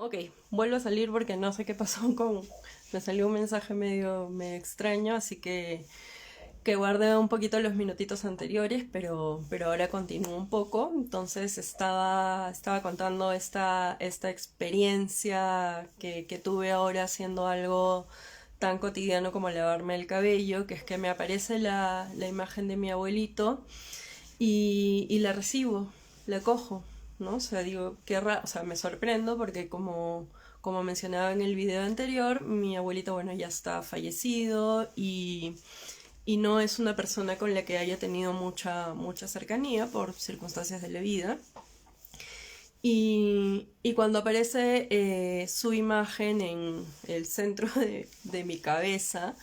Ok, vuelvo a salir porque no sé qué pasó con... Me salió un mensaje medio extraño, así que guardé un poquito los minutitos anteriores, pero ahora continúo un poco. Entonces estaba contando esta experiencia que tuve ahora haciendo algo tan cotidiano como lavarme el cabello, que es que me aparece la imagen de mi abuelito y la recibo, la cojo, ¿no? O sea, digo, qué raro, o sea, me sorprendo porque como mencionaba en el video anterior, mi abuelito, bueno, ya está fallecido y no es una persona con la que haya tenido mucha cercanía por circunstancias de la vida. Y cuando aparece su imagen en el centro de mi cabeza,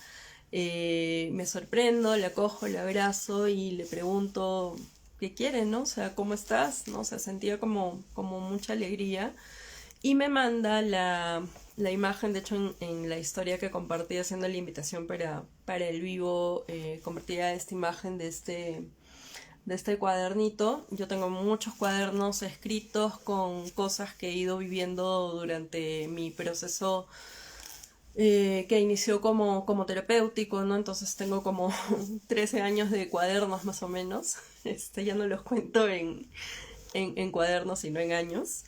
me sorprendo, la cojo, la abrazo y le pregunto qué quiere, ¿no? O sea, ¿cómo estás? ¿No? O sea, sentía como mucha alegría. Y me manda la imagen, de hecho en la historia que compartí haciendo la invitación para el vivo, compartía esta imagen de este cuadernito. Yo tengo muchos cuadernos escritos con cosas que he ido viviendo durante mi proceso que inició como terapéutico, ¿no? Entonces tengo como 13 años de cuadernos más o menos. Ya no los cuento en cuadernos, sino en años.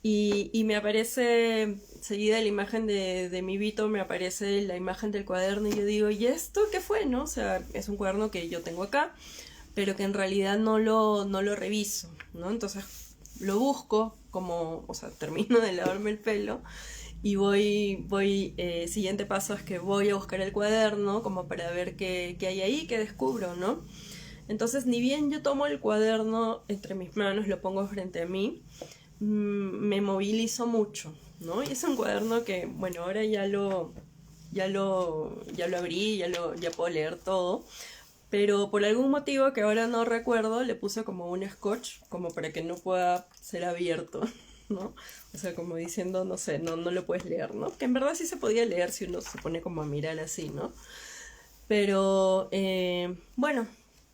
Y me aparece, seguida la imagen de mi Vito, me aparece la imagen del cuaderno y yo digo, ¿y esto qué fue, no? O sea, es un cuaderno que yo tengo acá, pero que en realidad no lo reviso, ¿no? Entonces lo busco, o sea, termino de lavarme el pelo y siguiente paso es que voy a buscar el cuaderno como para ver qué hay ahí, qué descubro, ¿no? Entonces, ni bien yo tomo el cuaderno entre mis manos, lo pongo frente a mí, me movilizo mucho, ¿no? Y es un cuaderno que, bueno, ahora ya lo abrí, ya puedo leer todo, pero por algún motivo que ahora no recuerdo, le puse como un scotch, como para que no pueda ser abierto, ¿no? O sea, como diciendo, no sé, no lo puedes leer, ¿no? Que en verdad sí se podía leer si uno se pone como a mirar así, ¿no? Pero bueno,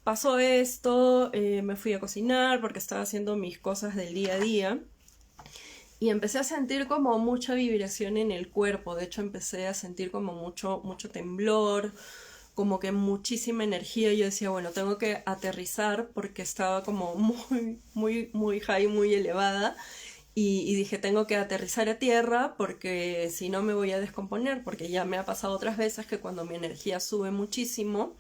pasó esto, me fui a cocinar porque estaba haciendo mis cosas del día a día y empecé a sentir como mucha vibración en el cuerpo. De hecho, empecé a sentir como mucho temblor, como que muchísima energía. Yo decía, bueno, tengo que aterrizar porque estaba como muy high, muy elevada. Y dije, tengo que aterrizar a tierra porque si no me voy a descomponer, porque ya me ha pasado otras veces que cuando mi energía sube muchísimo,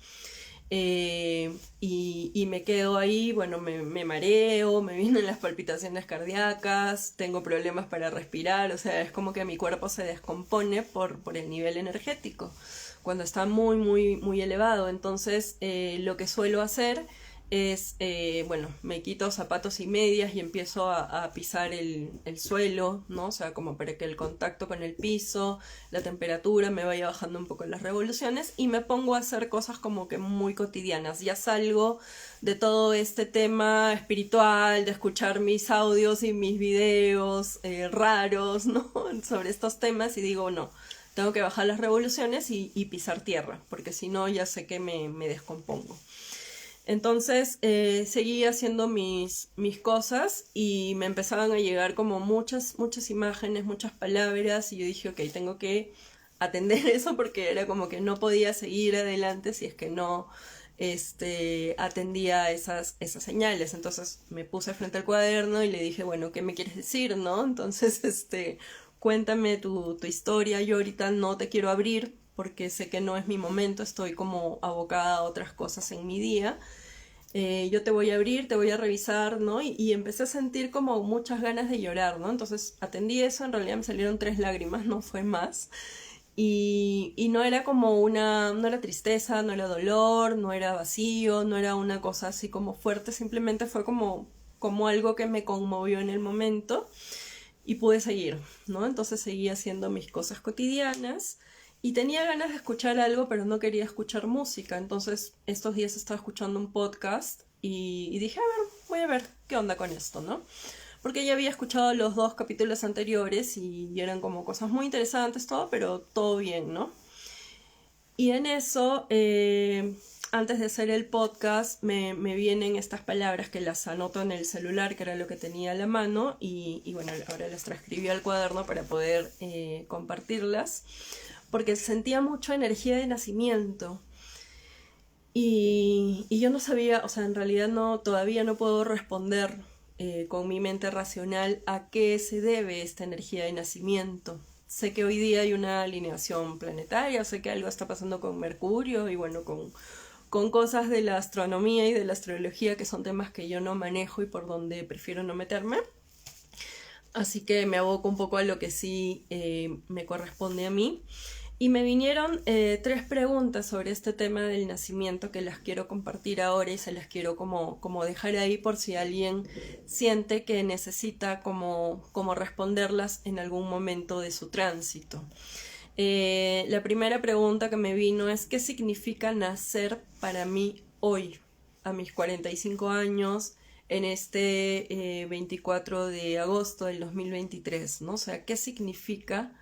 y me quedo ahí, bueno, me mareo, me vienen las palpitaciones cardíacas, tengo problemas para respirar, o sea, es como que mi cuerpo se descompone por el nivel energético, cuando está muy elevado. Entonces, lo que suelo hacer es, bueno, me quito zapatos y medias y empiezo a pisar el suelo, ¿no? O sea, como para que el contacto con el piso, la temperatura me vaya bajando un poco las revoluciones y me pongo a hacer cosas como que muy cotidianas. Ya salgo de todo este tema espiritual, de escuchar mis audios y mis videos raros, ¿no? Sobre estos temas y digo, no, tengo que bajar las revoluciones y pisar tierra, porque si no ya sé que me descompongo. Entonces seguí haciendo mis cosas y me empezaban a llegar como muchas imágenes, muchas palabras y yo dije, ok, tengo que atender eso porque era como que no podía seguir adelante si es que no atendía esas señales. Entonces me puse frente al cuaderno y le dije, bueno, ¿qué me quieres decir, no? Entonces, cuéntame tu historia, yo ahorita no te quiero abrir porque sé que no es mi momento, estoy como abocada a otras cosas en mi día. Yo te voy a abrir, te voy a revisar, ¿no? Y empecé a sentir como muchas ganas de llorar, ¿no? Entonces atendí eso, en realidad me salieron 3 lágrimas, no fue más. Y no era no era tristeza, no era dolor, no era vacío, no era una cosa así como fuerte, simplemente fue como algo que me conmovió en el momento y pude seguir, ¿no? Entonces seguí haciendo mis cosas cotidianas y tenía ganas de escuchar algo, pero no quería escuchar música. Entonces estos días estaba escuchando un podcast y dije, a ver, voy a ver qué onda con esto, ¿no? Porque ya había escuchado los 2 capítulos anteriores y eran como cosas muy interesantes, todo, pero todo bien, ¿no? Y en eso antes de hacer el podcast me vienen estas palabras que las anoto en el celular, que era lo que tenía a la mano, y bueno, ahora las transcribí al cuaderno para poder compartirlas, porque sentía mucha energía de nacimiento. Y yo no sabía, o sea, en realidad todavía no puedo responder con mi mente racional a qué se debe esta energía de nacimiento. Sé que hoy día hay una alineación planetaria, sé que algo está pasando con Mercurio y bueno, con cosas de la astronomía y de la astrología que son temas que yo no manejo y por donde prefiero no meterme. Así que me aboco un poco a lo que sí me corresponde a mí. Y me vinieron 3 preguntas sobre este tema del nacimiento que las quiero compartir ahora y se las quiero como dejar ahí por si alguien siente que necesita como responderlas en algún momento de su tránsito. La primera pregunta que me vino es: ¿qué significa nacer para mí hoy, a mis 45 años, en este 24 de agosto del 2023, ¿no? O sea, ¿qué significa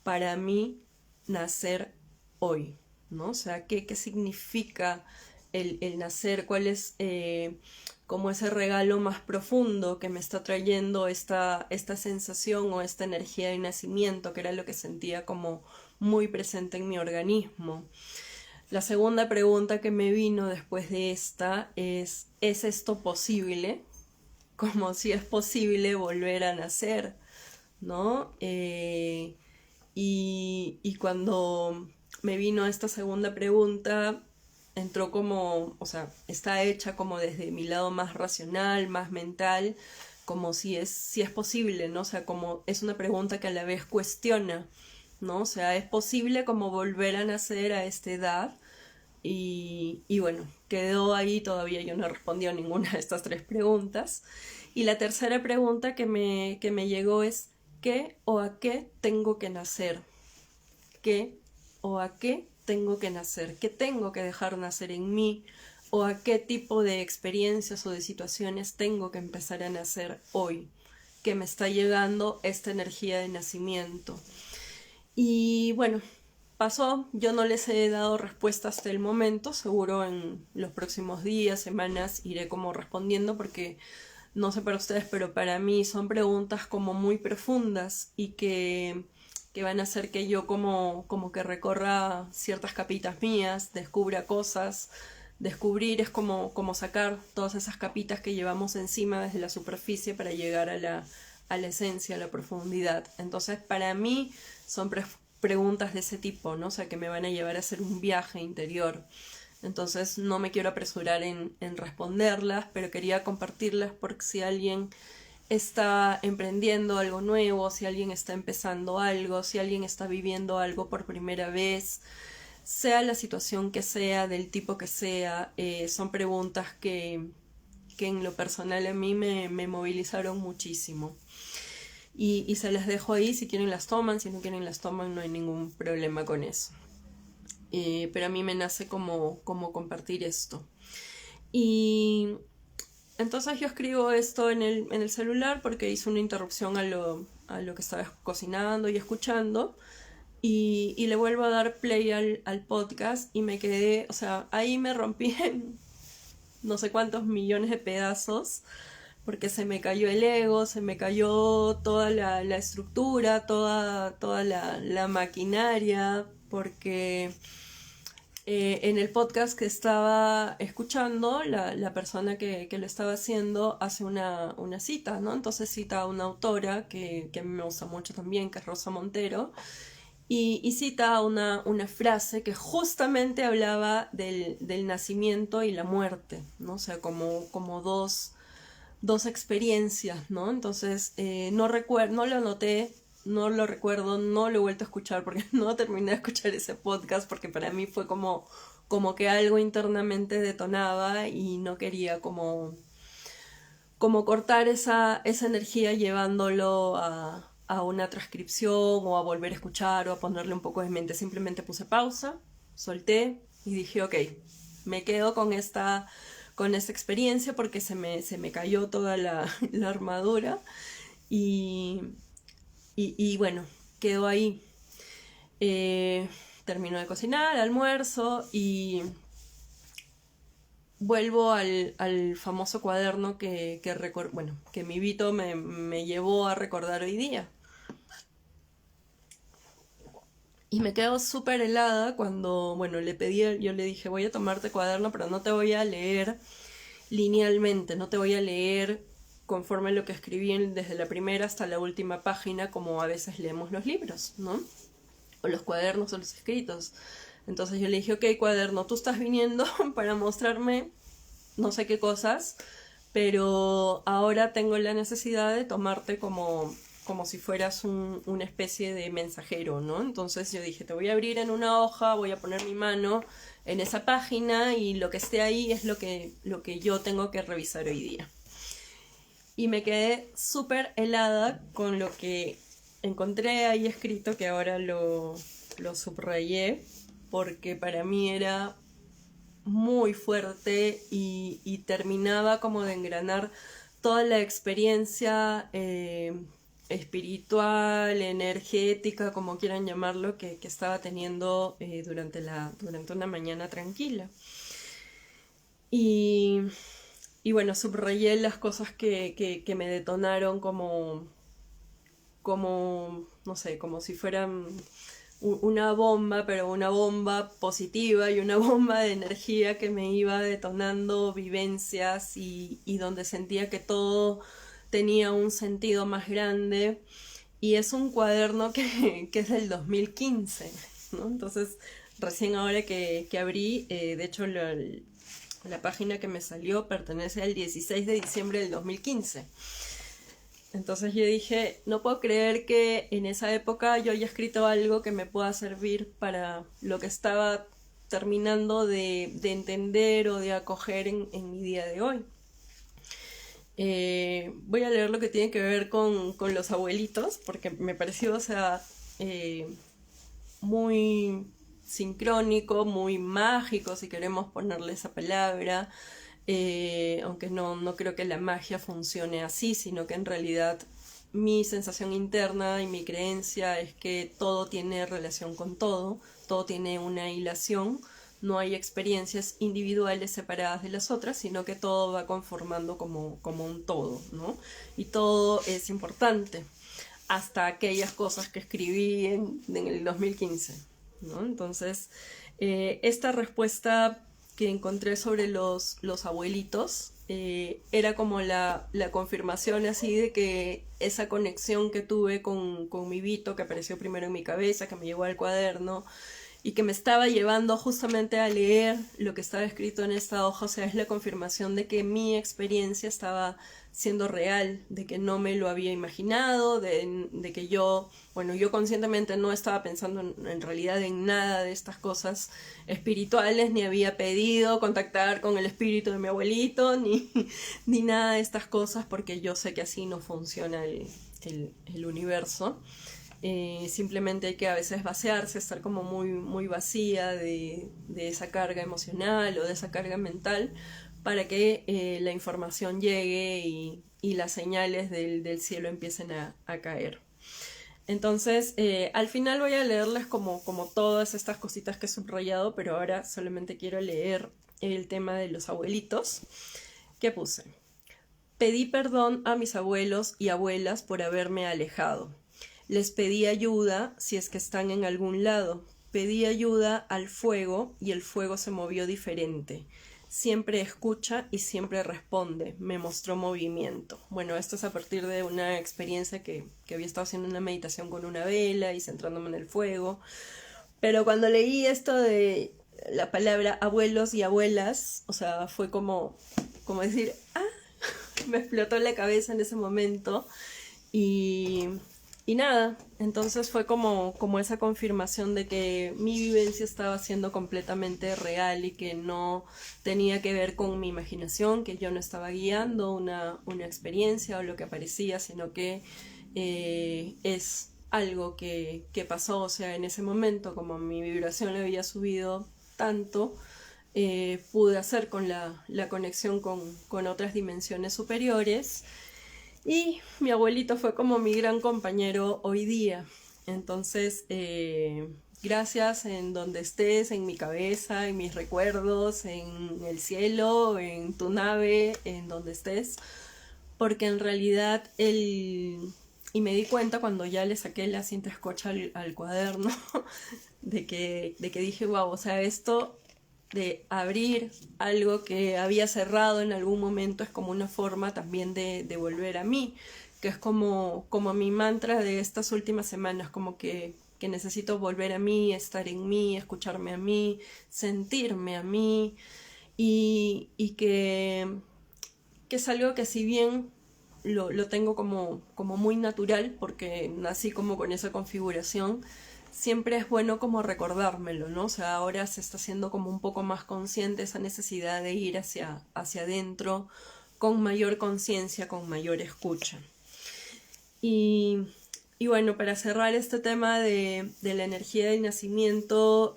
para mí nacer hoy? ¿No? O sea, ¿qué significa el nacer? ¿Cuál es como ese regalo más profundo que me está trayendo esta sensación o esta energía de nacimiento, que era lo que sentía como muy presente en mi organismo? La segunda pregunta que me vino después de esta ¿es esto posible? Como si es posible volver a nacer, ¿no? Y cuando me vino esta segunda pregunta, entró como, o sea, está hecha como desde mi lado más racional, más mental, como si es posible, ¿no? O sea, como es una pregunta que a la vez cuestiona, ¿no? O sea, ¿es posible como volver a nacer a esta edad? Y bueno, quedó ahí, todavía yo no he respondido a ninguna de estas 3 preguntas. Y la tercera pregunta que me llegó es: ¿qué o a qué tengo que nacer? ¿Qué o a qué tengo que nacer? ¿Qué tengo que dejar nacer en mí? ¿O a qué tipo de experiencias o de situaciones tengo que empezar a nacer hoy? Que me está llegando esta energía de nacimiento. Y bueno, pasó, yo no les he dado respuesta hasta el momento, seguro en los próximos días, semanas iré como respondiendo, porque no sé para ustedes, pero para mí son preguntas como muy profundas y que van a hacer que yo como que recorra ciertas capitas mías, descubra cosas. Descubrir es como sacar todas esas capitas que llevamos encima desde la superficie para llegar a la esencia, a la profundidad. Entonces, para mí son preguntas de ese tipo, ¿no? O sea, que me van a llevar a hacer un viaje interior. Entonces, no me quiero apresurar en responderlas, pero quería compartirlas porque si alguien está emprendiendo algo nuevo, si alguien está empezando algo, si alguien está viviendo algo por primera vez, sea la situación que sea, del tipo que sea, son preguntas que en lo personal a mí me movilizaron muchísimo. Y se las dejo ahí, si quieren las toman, si no quieren las toman, no hay ningún problema con eso. Pero a mí me nace como compartir esto. Y entonces yo escribo esto en el celular porque hice una interrupción a lo que estaba cocinando y escuchando. Y le vuelvo a dar play al podcast y me quedé, o sea, ahí me rompí en no sé cuántos millones de pedazos, porque se me cayó el ego, se me cayó toda la estructura, toda la maquinaria, porque en el podcast que estaba escuchando, la persona que lo estaba haciendo hace una cita, ¿no? Entonces cita a una autora que a mí me gusta mucho también, que es Rosa Montero, y cita una frase que justamente hablaba del nacimiento y la muerte, ¿no? O sea, como dos experiencias, ¿no? Entonces, no lo anoté, no lo recuerdo, no lo he vuelto a escuchar porque no terminé de escuchar ese podcast porque para mí fue como que algo internamente detonaba y no quería como cortar esa energía llevándolo a una transcripción o a volver a escuchar o a ponerle un poco de mente. Simplemente puse pausa, solté y dije, ok, me quedo con esta experiencia porque se me cayó toda la armadura y bueno, quedó ahí. Termino de cocinar, almuerzo y vuelvo al famoso cuaderno que mi Vito me llevó a recordar hoy día. Y me quedo súper helada cuando, bueno, yo le dije, voy a tomarte cuaderno, pero no te voy a leer linealmente, no te voy a leer conforme lo que escribí desde la primera hasta la última página, como a veces leemos los libros, ¿no? O los cuadernos o los escritos. Entonces yo le dije, ok, cuaderno, tú estás viniendo para mostrarme no sé qué cosas, pero ahora tengo la necesidad de tomarte como si fueras una especie de mensajero, ¿no? Entonces yo dije, te voy a abrir en una hoja, voy a poner mi mano en esa página y lo que esté ahí es lo que yo tengo que revisar hoy día. Y me quedé súper helada con lo que encontré ahí escrito, que ahora lo subrayé, porque para mí era muy fuerte y terminaba como de engranar toda la experiencia espiritual, energética, como quieran llamarlo, que estaba teniendo durante una mañana tranquila. Y bueno, subrayé las cosas que me detonaron no sé, como si fueran una bomba, pero una bomba positiva y una bomba de energía que me iba detonando vivencias y donde sentía que todo tenía un sentido más grande. Y es un cuaderno que es del 2015, ¿no? Entonces, recién ahora que abrí, de hecho la página que me salió pertenece al 16 de diciembre del 2015. Entonces yo dije, no puedo creer que en esa época yo haya escrito algo que me pueda servir para lo que estaba terminando de entender o de acoger en mi día de hoy. Voy a leer lo que tiene que ver con los abuelitos, porque me pareció, o sea, muy sincrónico, muy mágico, si queremos ponerle esa palabra, aunque no creo que la magia funcione así, sino que en realidad mi sensación interna y mi creencia es que todo tiene relación con todo tiene una hilación, no hay experiencias individuales separadas de las otras, sino que todo va conformando como un todo, ¿no? Y todo es importante, hasta aquellas cosas que escribí en el 2015, ¿no? Entonces, esta respuesta que encontré sobre los abuelitos era como la confirmación así de que esa conexión que tuve con mi Vito, que apareció primero en mi cabeza, que me llevó al cuaderno y que me estaba llevando justamente a leer lo que estaba escrito en esta hoja, o sea, es la confirmación de que mi experiencia estaba siendo real, de que no me lo había imaginado, de que yo conscientemente no estaba pensando en realidad en nada de estas cosas espirituales, ni había pedido contactar con el espíritu de mi abuelito, ni nada de estas cosas, porque yo sé que así no funciona el universo. Simplemente hay que a veces vaciarse, estar como muy vacía de esa carga emocional o de esa carga mental para que la información llegue y las señales del cielo empiecen a caer. Entonces, al final voy a leerles como todas estas cositas que he subrayado, pero ahora solamente quiero leer el tema de los abuelitos que puse. Pedí perdón a mis abuelos y abuelas por haberme alejado. Les pedí ayuda si es que están en algún lado. Pedí ayuda al fuego y el fuego se movió diferente. Siempre escucha y siempre responde. Me mostró movimiento. Bueno, esto es a partir de una experiencia que había estado haciendo una meditación con una vela y centrándome en el fuego. Pero cuando leí esto de la palabra abuelos y abuelas, o sea, fue como decir, me explotó la cabeza en ese momento y nada, entonces fue como esa confirmación de que mi vivencia estaba siendo completamente real y que no tenía que ver con mi imaginación, que yo no estaba guiando una experiencia o lo que aparecía, sino que es algo que pasó, o sea, en ese momento, como mi vibración le había subido tanto, pude hacer con la conexión con otras dimensiones superiores. Y mi abuelito fue como mi gran compañero hoy día. Entonces gracias en donde estés, en mi cabeza, en mis recuerdos, en el cielo, en tu nave, en donde estés, porque en realidad y me di cuenta cuando ya le saqué la cinta scotch al cuaderno, de que dije, wow, o sea, esto de abrir algo que había cerrado en algún momento es como una forma también de volver a mí, que es como mi mantra de estas últimas semanas, como que necesito volver a mí, estar en mí, escucharme a mí, sentirme a mí, y que es algo que si bien lo tengo como muy natural, porque nací como con esa configuración, siempre es bueno como recordármelo, ¿no? O sea, ahora se está haciendo como un poco más consciente esa necesidad de ir hacia adentro con mayor conciencia, con mayor escucha. Y, y bueno, para cerrar este tema de la energía del nacimiento,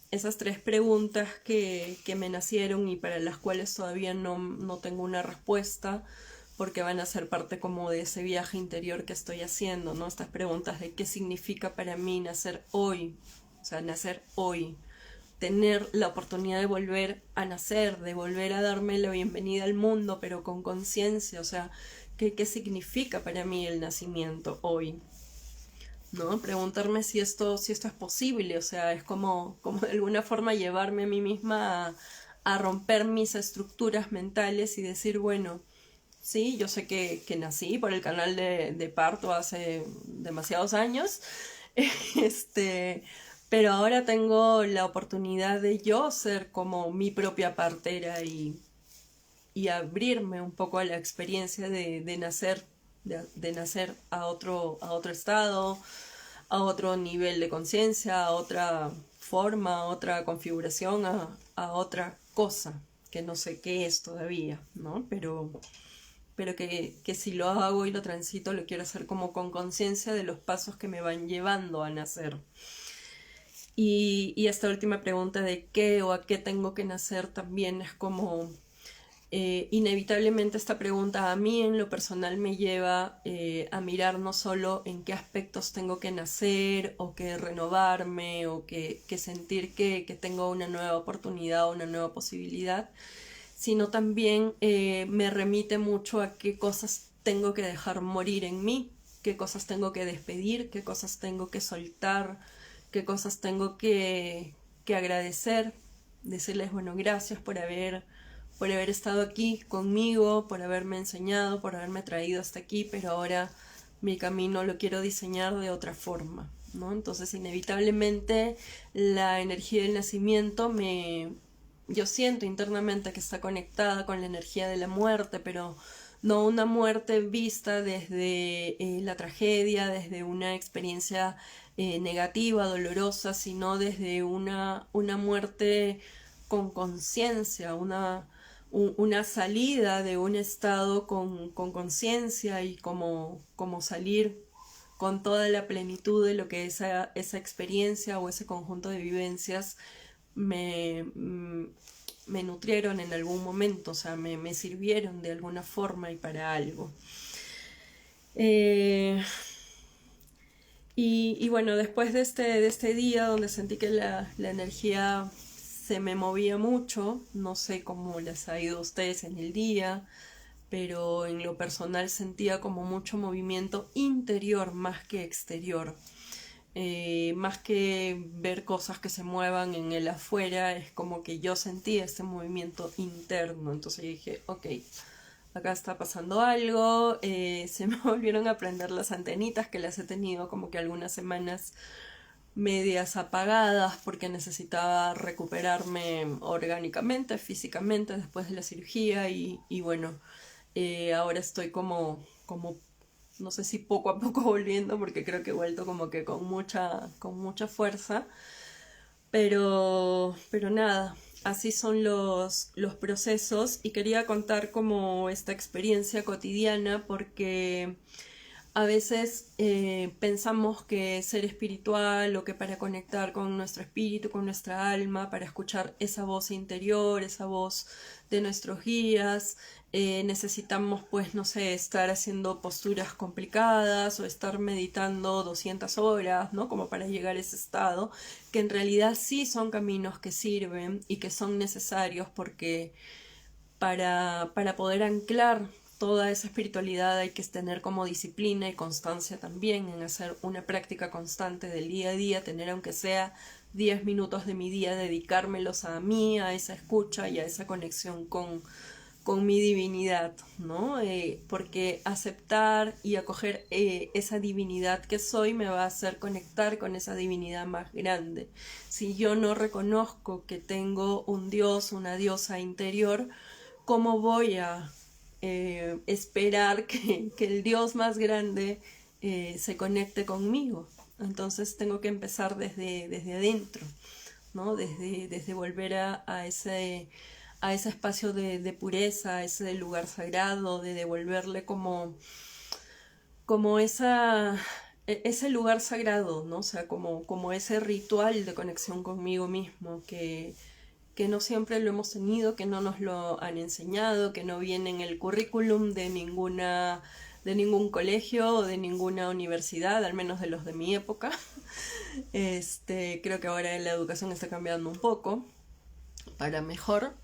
esas tres preguntas que me nacieron y para las cuales todavía no tengo una respuesta, porque van a ser parte como de ese viaje interior que estoy haciendo, ¿no? Estas preguntas de qué significa para mí nacer hoy, o sea, nacer hoy, tener la oportunidad de volver a nacer, de volver a darme la bienvenida al mundo, pero con conciencia, o sea, ¿qué significa para mí el nacimiento hoy? ¿No? Preguntarme si esto es posible, o sea, es como de alguna forma llevarme a mí misma a romper mis estructuras mentales y decir, bueno, sí, yo sé que nací por el canal de parto hace demasiados años, este, pero ahora tengo la oportunidad de yo ser como mi propia partera y abrirme un poco a la experiencia de nacer, de nacer a otro estado, a otro nivel de conciencia, a otra forma, a otra configuración, a otra cosa, que no sé qué es todavía, ¿no? Pero que si lo hago y lo transito, lo quiero hacer como con conciencia de los pasos que me van llevando a nacer. Y esta última pregunta de qué o a qué tengo que nacer también es como inevitablemente esta pregunta a mí en lo personal me lleva a mirar no solo en qué aspectos tengo que nacer o que renovarme o que sentir que tengo una nueva oportunidad o una nueva posibilidad, sino también me remite mucho a qué cosas tengo que dejar morir en mí, qué cosas tengo que despedir, qué cosas tengo que soltar, qué cosas tengo que agradecer, decirles, bueno, gracias por haber estado aquí conmigo, por haberme enseñado, por haberme traído hasta aquí, pero ahora mi camino lo quiero diseñar de otra forma, ¿no? Entonces, inevitablemente, la energía del nacimiento yo siento internamente que está conectada con la energía de la muerte, pero no una muerte vista desde la tragedia, desde una experiencia negativa, dolorosa, sino desde una muerte con conciencia, una salida de un estado con conciencia y como salir con toda la plenitud de lo que esa experiencia o ese conjunto de vivencias me nutrieron en algún momento, o sea, me sirvieron de alguna forma y para algo. Y bueno, después de este día donde sentí que la energía se me movía mucho, no sé cómo les ha ido a ustedes en el día, pero en lo personal sentía como mucho movimiento interior más que exterior. Más que ver cosas que se muevan en el afuera, es como que yo sentía este movimiento interno. Entonces yo dije, ok, acá está pasando algo. Se me volvieron a prender las antenitas que las he tenido como que algunas semanas medias apagadas porque necesitaba recuperarme orgánicamente, físicamente después de la cirugía y bueno, ahora estoy como no sé si poco a poco volviendo porque creo que he vuelto como que con mucha fuerza, pero nada, así son los procesos y quería contar como esta experiencia cotidiana porque a veces pensamos que ser espiritual o que para conectar con nuestro espíritu, con nuestra alma, para escuchar esa voz interior, esa voz de nuestros guías, necesitamos, pues, no sé, estar haciendo posturas complicadas o estar meditando 200 horas, ¿no? Como para llegar a ese estado, que en realidad sí son caminos que sirven y que son necesarios porque para poder anclar toda esa espiritualidad hay que tener como disciplina y constancia también en hacer una práctica constante del día a día, tener aunque sea 10 minutos de mi día, dedicármelos a mí, a esa escucha y a esa conexión con mi divinidad, ¿no? Porque aceptar y acoger esa divinidad que soy me va a hacer conectar con esa divinidad más grande. Si yo no reconozco que tengo un dios, una diosa interior, ¿cómo voy a esperar que el Dios más grande se conecte conmigo? Entonces tengo que empezar desde adentro, ¿no? Desde volver a ese espacio de pureza, a ese lugar sagrado, de devolverle como ese lugar sagrado, ¿no? O sea, como ese ritual de conexión conmigo mismo que no siempre lo hemos tenido, que no nos lo han enseñado, que no viene en el currículum de ningún colegio o de ninguna universidad, al menos de los de mi época. Creo que ahora la educación está cambiando un poco para mejor,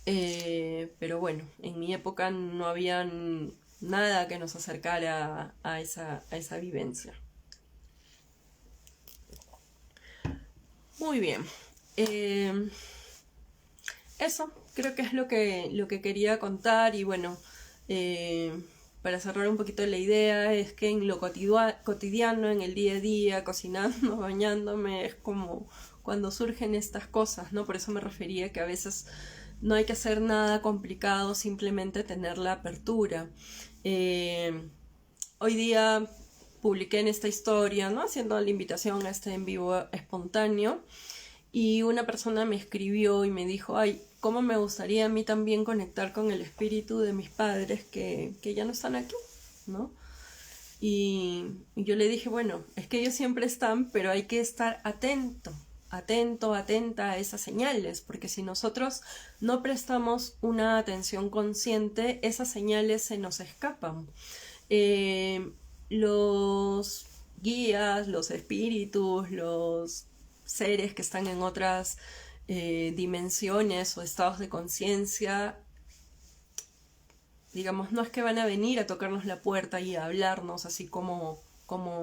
pero bueno, en mi época no había nada que nos acercara a esa vivencia. Muy bien. Eso creo que es lo que quería contar y bueno, para cerrar un poquito la idea es que en lo cotidiano, en el día a día, cocinando, bañándome, es como cuando surgen estas cosas, ¿no? Por eso me refería que a veces no hay que hacer nada complicado, simplemente tener la apertura. Hoy día publiqué en esta historia, ¿no? Haciendo la invitación a este en vivo espontáneo. Y una persona me escribió y me dijo, ay, cómo me gustaría a mí también conectar con el espíritu de mis padres que ya no están aquí, ¿no? Y yo le dije, bueno, es que ellos siempre están, pero hay que estar atenta a esas señales, porque si nosotros no prestamos una atención consciente, esas señales se nos escapan. Los guías, los espíritus, los seres que están en otras dimensiones o estados de conciencia, digamos, no es que van a venir a tocarnos la puerta y a hablarnos así como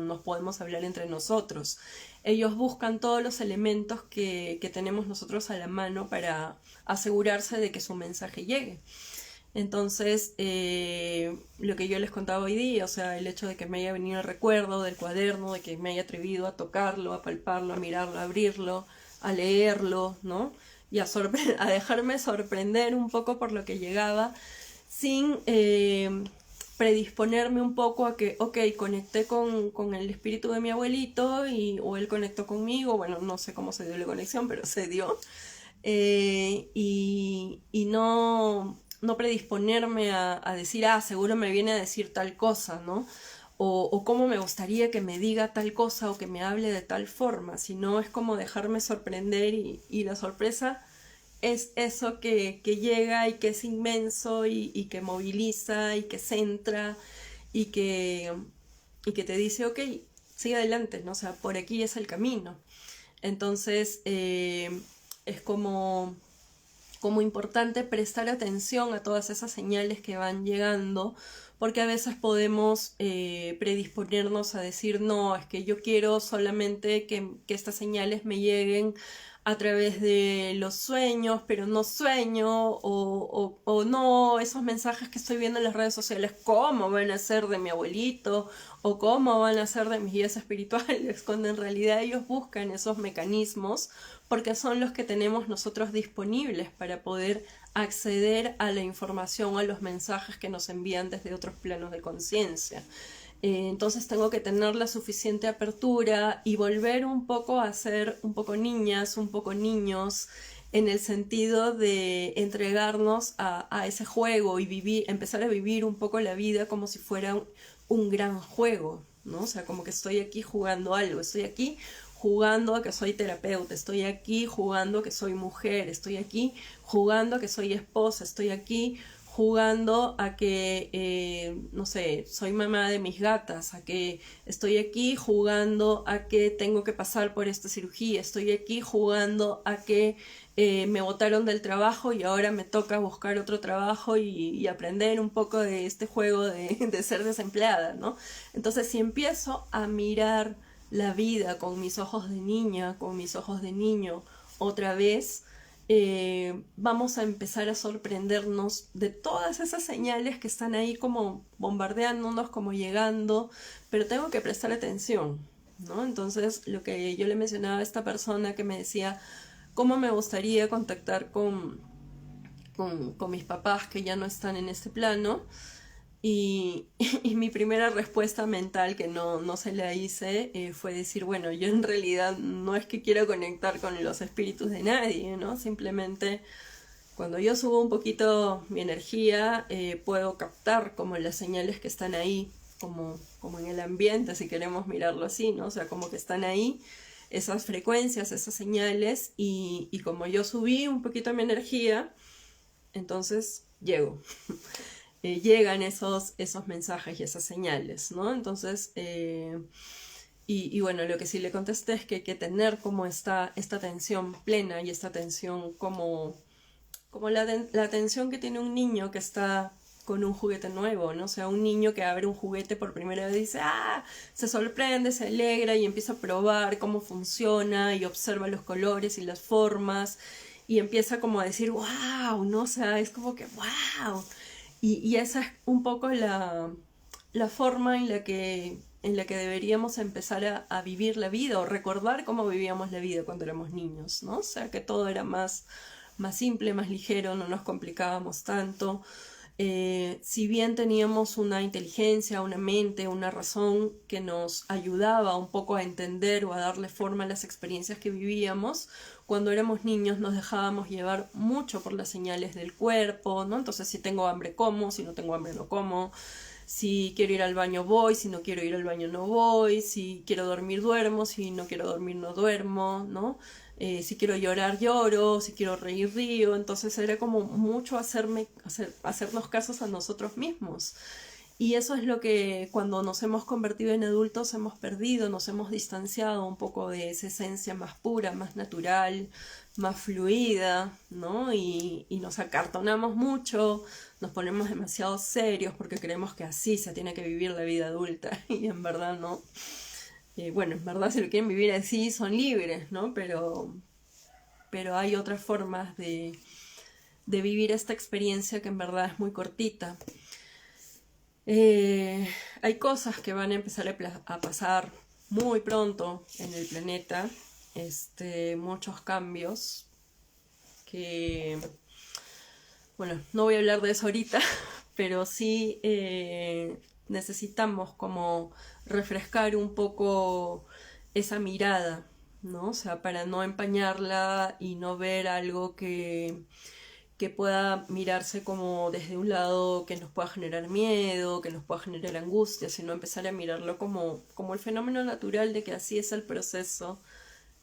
nos podemos hablar entre nosotros. Ellos buscan todos los elementos que tenemos nosotros a la mano para asegurarse de que su mensaje llegue. Entonces, lo que yo les contaba hoy día, o sea, el hecho de que me haya venido el recuerdo del cuaderno, de que me haya atrevido a tocarlo, a palparlo, a mirarlo, a abrirlo, a leerlo, ¿no? Y a dejarme sorprender un poco por lo que llegaba, sin predisponerme un poco a que, ok, conecté con el espíritu de mi abuelito o él conectó conmigo, bueno, no sé cómo se dio la conexión, pero se dio. Y no predisponerme a decir, seguro me viene a decir tal cosa, ¿no? O cómo me gustaría que me diga tal cosa o que me hable de tal forma, sino es como dejarme sorprender y la sorpresa es eso que llega y que es inmenso y que moviliza y que centra y que te dice, ok, sigue adelante, ¿no? O sea, por aquí es el camino. Entonces, es como importante prestar atención a todas esas señales que van llegando, porque a veces podemos predisponernos a decir, no, es que yo quiero solamente que estas señales me lleguen a través de los sueños, pero no sueño, o no, esos mensajes que estoy viendo en las redes sociales, ¿cómo van a ser de mi abuelito? O cómo van a ser de mis guías espirituales, cuando en realidad ellos buscan esos mecanismos porque son los que tenemos nosotros disponibles para poder acceder a la información, a los mensajes que nos envían desde otros planos de conciencia. Entonces tengo que tener la suficiente apertura y volver un poco a ser un poco niñas, un poco niños, en el sentido de entregarnos a ese juego y empezar a vivir un poco la vida como si fuera un gran juego, ¿no? O sea, como que estoy aquí jugando algo, estoy aquí jugando a que soy terapeuta, estoy aquí jugando a que soy mujer, estoy aquí jugando a que soy esposa, estoy aquí jugando a que, no sé, soy mamá de mis gatas, a que estoy aquí jugando a que tengo que pasar por esta cirugía, estoy aquí jugando a que me botaron del trabajo y ahora me toca buscar otro trabajo y aprender un poco de este juego de ser desempleada, ¿no? Entonces, si empiezo a mirar la vida con mis ojos de niña, con mis ojos de niño, otra vez, vamos a empezar a sorprendernos de todas esas señales que están ahí como bombardeándonos, como llegando, pero tengo que prestar atención, ¿no? Entonces, lo que yo le mencionaba a esta persona que me decía, ¿cómo me gustaría contactar con mis papás que ya no están en este plano? Y, y mi primera respuesta mental, que no se la hice, fue decir, bueno, yo en realidad no es que quiera conectar con los espíritus de nadie, ¿no? Simplemente cuando yo subo un poquito mi energía, puedo captar como las señales que están ahí, como en el ambiente, si queremos mirarlo así, ¿no? O sea, como que están ahí esas frecuencias, esas señales, y como yo subí un poquito mi energía, entonces llego. Llegan esos mensajes y esas señales, ¿no? Entonces, y bueno, lo que sí le contesté es que hay que tener como esta atención plena y esta atención como la atención que tiene un niño que está con un juguete nuevo, ¿no? O sea, un niño que abre un juguete por primera vez y dice, ¡ah! Se sorprende, se alegra y empieza a probar cómo funciona y observa los colores y las formas y empieza como a decir, ¡wow! ¿No? O sea, es como que, ¡wow! Y esa es un poco la forma en la que deberíamos empezar a vivir la vida o recordar cómo vivíamos la vida cuando éramos niños, ¿no? O sea, que todo era más simple, más ligero, no nos complicábamos tanto. Si bien teníamos una inteligencia, una mente, una razón que nos ayudaba un poco a entender o a darle forma a las experiencias que vivíamos, cuando éramos niños nos dejábamos llevar mucho por las señales del cuerpo, ¿no? Entonces, si tengo hambre como, si no tengo hambre no como, si quiero ir al baño voy, si no quiero ir al baño no voy, si quiero dormir duermo, si no quiero dormir no duermo, ¿no? Si quiero llorar lloro, si quiero reír río, entonces era como mucho hacernos casos a nosotros mismos. Y eso es lo que cuando nos hemos convertido en adultos hemos perdido, nos hemos distanciado un poco de esa esencia más pura, más natural, más fluida, ¿no? Y nos acartonamos mucho, nos ponemos demasiado serios porque creemos que así se tiene que vivir la vida adulta y en verdad no. Bueno, en verdad si lo quieren vivir así son libres, ¿no? Pero hay otras formas de vivir esta experiencia que en verdad es muy cortita. Hay cosas que van a empezar a pasar muy pronto en el planeta, muchos cambios que, bueno, no voy a hablar de eso ahorita, pero sí necesitamos como refrescar un poco esa mirada, ¿no? O sea, para no empañarla y no ver algo que pueda mirarse como desde un lado que nos pueda generar miedo, que nos pueda generar angustia, sino empezar a mirarlo como el fenómeno natural de que así es el proceso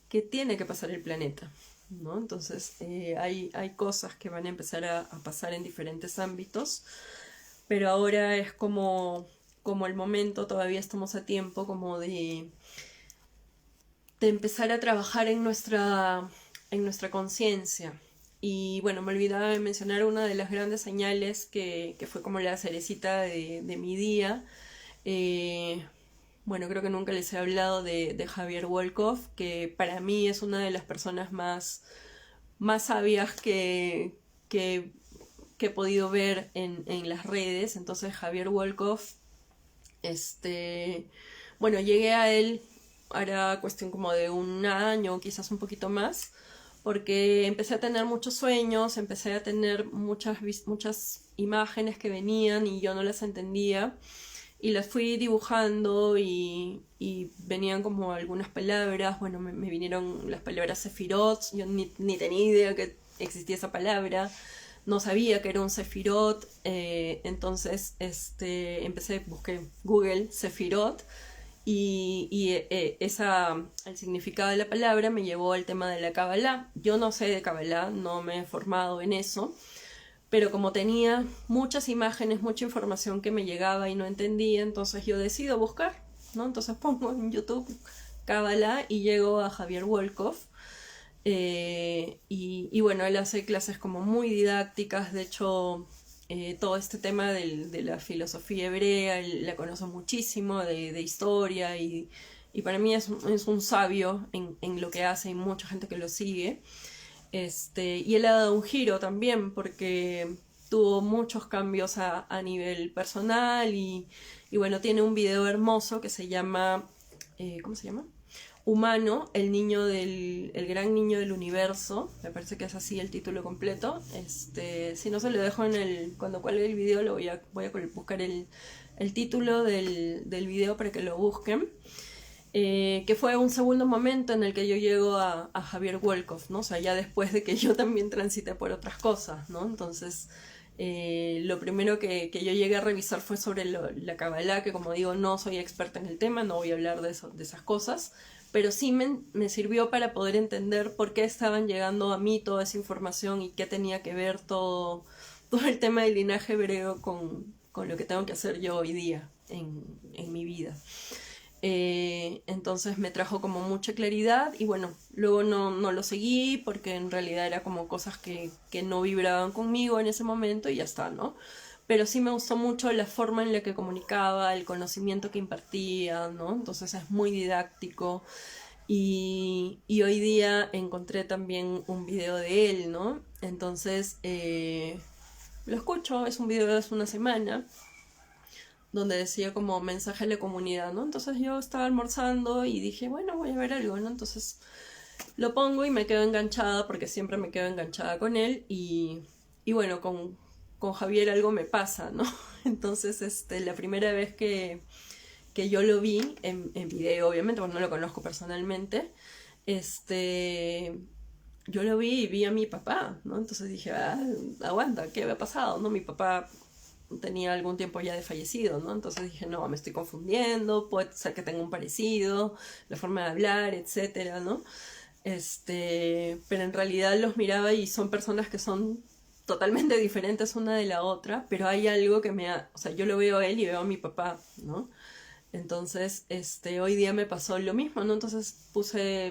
que tiene que pasar el planeta, ¿no? Entonces hay cosas que van a empezar a pasar en diferentes ámbitos, pero ahora es como el momento, todavía estamos a tiempo como de empezar a trabajar en nuestra conciencia. Y bueno, me olvidaba de mencionar una de las grandes señales que fue como la cerecita de mi día. Bueno, creo que nunca les he hablado de Javier Wolkoff, que para mí es una de las personas más sabias que he podido ver en las redes. Entonces Javier Wolkoff, bueno, llegué a él, hará cuestión como de un año, quizás un poquito más, porque empecé a tener muchos sueños, empecé a tener muchas imágenes que venían y yo no las entendía y las fui dibujando y venían como algunas palabras, bueno, me vinieron las palabras Sefirot, yo ni tenía idea que existía esa palabra, no sabía que era un sefirot, entonces busqué Google sefirot el significado de la palabra me llevó al tema de la Kabbalah. Yo no sé de Kabbalah, no me he formado en eso, pero como tenía muchas imágenes, mucha información que me llegaba y no entendía, entonces yo decido buscar, ¿no? Entonces pongo en YouTube Kabbalah y llego a Javier Wolkoff. Y bueno, él hace clases como muy didácticas, de hecho todo este tema de la filosofía hebrea, él la conoce muchísimo, de historia, y para mí es un sabio en lo que hace, y mucha gente que lo sigue. Y él ha dado un giro también porque tuvo muchos cambios a nivel personal y bueno, tiene un video hermoso que se llama, ¿cómo se llama? Humano, el gran niño del universo, me parece que es así el título completo. Si no se lo dejo cuando cuelgue el video, voy a buscar el título del video para que lo busquen. Que fue un segundo momento en el que yo llego a Javier Wolkoff, ¿no? O sea, ya después de que yo también transité por otras cosas, ¿no? Entonces, lo primero que yo llegué a revisar fue sobre la Kabbalah, que como digo, no soy experta en el tema, no voy a hablar de esas cosas, pero sí me sirvió para poder entender por qué estaban llegando a mí toda esa información y qué tenía que ver todo el tema del linaje hebreo con lo que tengo que hacer yo hoy día en mi vida. Entonces me trajo como mucha claridad y bueno, luego no lo seguí porque en realidad era como cosas que no vibraban conmigo en ese momento y ya está, ¿no? Pero sí me gustó mucho la forma en la que comunicaba, el conocimiento que impartía, ¿no? Entonces es muy didáctico y hoy día encontré también un video de él, ¿no? Entonces lo escucho, es un video de hace una semana donde decía como mensaje a la comunidad, ¿no? Entonces yo estaba almorzando y dije, bueno, voy a ver algo, ¿no? Entonces lo pongo y me quedo enganchada porque siempre me quedo enganchada con él y bueno, con Javier algo me pasa, ¿no? Entonces, la primera vez que yo lo vi en video, obviamente, porque no lo conozco personalmente, yo lo vi y vi a mi papá, ¿no? Entonces dije, aguanta, ¿qué había pasado? ¿No? Mi papá tenía algún tiempo ya de fallecido, ¿no? Entonces dije, no, me estoy confundiendo, puede ser que tenga un parecido, la forma de hablar, etcétera, ¿no? Pero en realidad los miraba y son personas que son totalmente diferentes una de la otra, pero hay algo que o sea, yo lo veo a él y veo a mi papá, ¿no? Entonces, hoy día me pasó lo mismo, ¿no? Entonces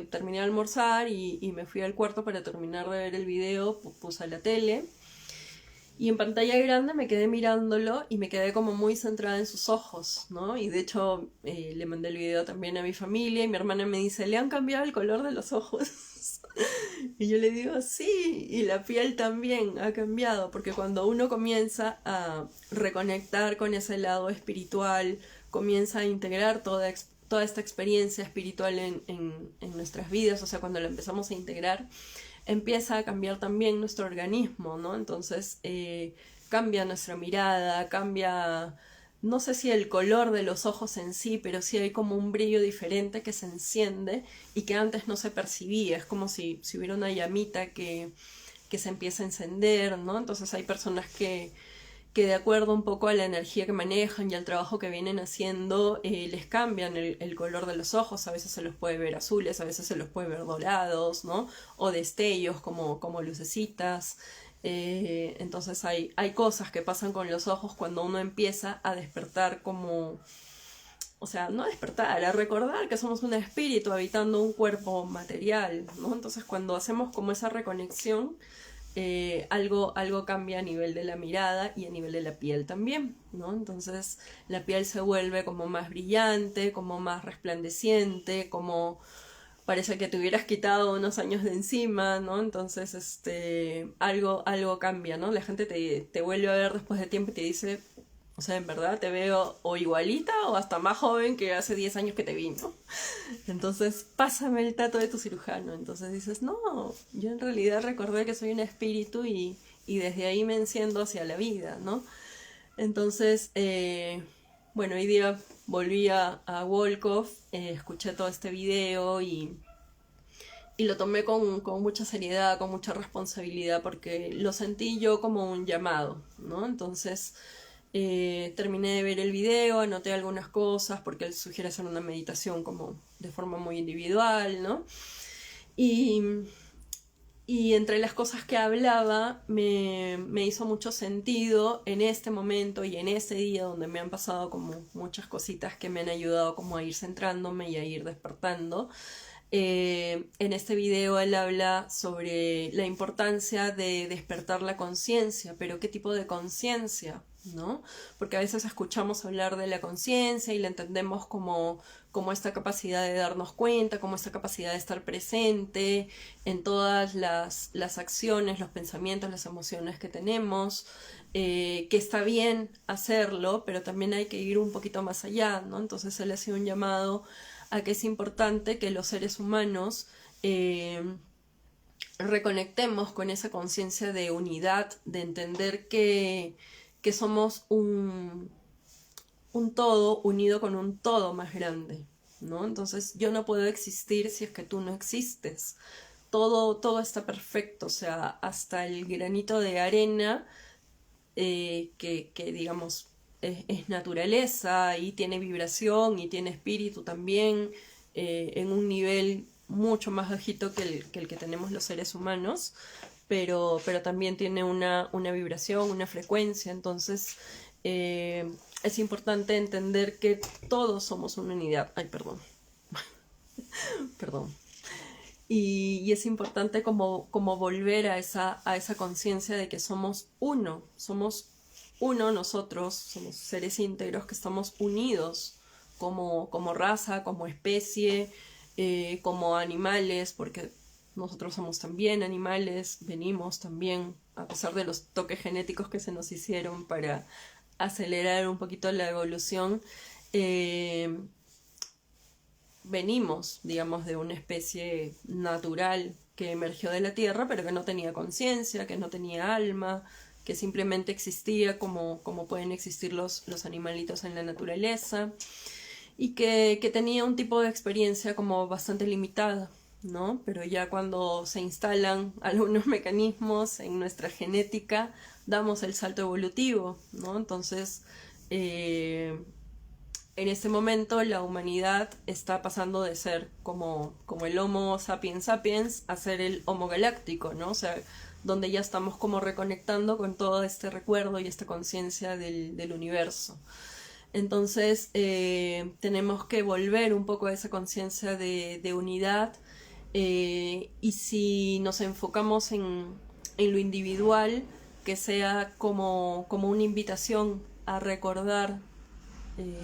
terminé de almorzar y me fui al cuarto para terminar de ver el video, puse la tele y en pantalla grande me quedé mirándolo y me quedé como muy centrada en sus ojos, ¿no? Y de hecho le mandé el video también a mi familia y mi hermana me dice, ¿le han cambiado el color de los ojos? Y yo le digo, sí, y la piel también ha cambiado, porque cuando uno comienza a reconectar con ese lado espiritual, comienza a integrar toda esta experiencia espiritual en nuestras vidas, o sea, cuando la empezamos a integrar, empieza a cambiar también nuestro organismo, ¿no? Entonces cambia nuestra mirada, cambia, no sé si el color de los ojos en sí, pero sí hay como un brillo diferente que se enciende y que antes no se percibía, es como si hubiera una llamita que se empieza a encender, ¿no? Entonces hay personas que de acuerdo un poco a la energía que manejan y al trabajo que vienen haciendo, les cambian el color de los ojos, a veces se los puede ver azules, a veces se los puede ver dorados, ¿no? O destellos como lucecitas. Entonces hay cosas que pasan con los ojos cuando uno empieza a despertar como... O sea, no a despertar, a recordar que somos un espíritu habitando un cuerpo material, ¿no? Entonces cuando hacemos como esa reconexión, algo cambia a nivel de la mirada y a nivel de la piel también, ¿no? Entonces la piel se vuelve como más brillante, como más resplandeciente, como parece que te hubieras quitado unos años de encima, ¿no? Entonces algo cambia, ¿no? La gente te vuelve a ver después de tiempo y te dice, o sea, en verdad te veo o igualita o hasta más joven que hace 10 años que te vi, ¿no? Entonces, pásame el tato de tu cirujano. Entonces dices, no, yo en realidad recordé que soy un espíritu y desde ahí me enciendo hacia la vida, ¿no? Entonces, bueno, hoy día volví a Wolkoff, escuché todo este video y lo tomé con mucha seriedad, con mucha responsabilidad, porque lo sentí yo como un llamado, ¿no? Entonces terminé de ver el video, anoté algunas cosas, porque él sugiere hacer una meditación como de forma muy individual, ¿no? Y, y entre las cosas que hablaba me hizo mucho sentido en este momento y en este día donde me han pasado como muchas cositas que me han ayudado como a ir centrándome y a ir despertando. En este video él habla sobre la importancia de despertar la conciencia, pero ¿qué tipo de conciencia? ¿No? Porque a veces escuchamos hablar de la conciencia y la entendemos como esta capacidad de darnos cuenta, como esta capacidad de estar presente en todas las acciones, los pensamientos, las emociones que tenemos, que está bien hacerlo, pero también hay que ir un poquito más allá, ¿no? Entonces él hace un llamado a que es importante que los seres humanos reconectemos con esa conciencia de unidad, de entender que somos un todo unido con un todo más grande, ¿no? Entonces yo no puedo existir si es que tú no existes. Todo está perfecto, o sea, hasta el granito de arena que digamos es naturaleza y tiene vibración y tiene espíritu también en un nivel mucho más bajito que el que tenemos los seres humanos, pero también tiene una vibración, una frecuencia, entonces es importante entender que todos somos una unidad. Ay, perdón. Perdón. Y es importante como volver a esa conciencia de que somos uno nosotros, somos seres íntegros que estamos unidos como raza, como especie, como animales, porque nosotros somos también animales, venimos también, a pesar de los toques genéticos que se nos hicieron para acelerar un poquito la evolución, venimos, digamos, de una especie natural que emergió de la Tierra, pero que no tenía conciencia, que no tenía alma, que simplemente existía como pueden existir los animalitos en la naturaleza, y que tenía un tipo de experiencia como bastante limitada, ¿no? Pero ya cuando se instalan algunos mecanismos en nuestra genética, damos el salto evolutivo, ¿no? Entonces, en este momento la humanidad está pasando de ser como el Homo sapiens sapiens a ser el Homo galáctico, ¿no? O sea, donde ya estamos como reconectando con todo este recuerdo y esta conciencia del universo. Entonces tenemos que volver un poco a esa conciencia de unidad y si nos enfocamos en lo individual, que sea como una invitación a recordar eh,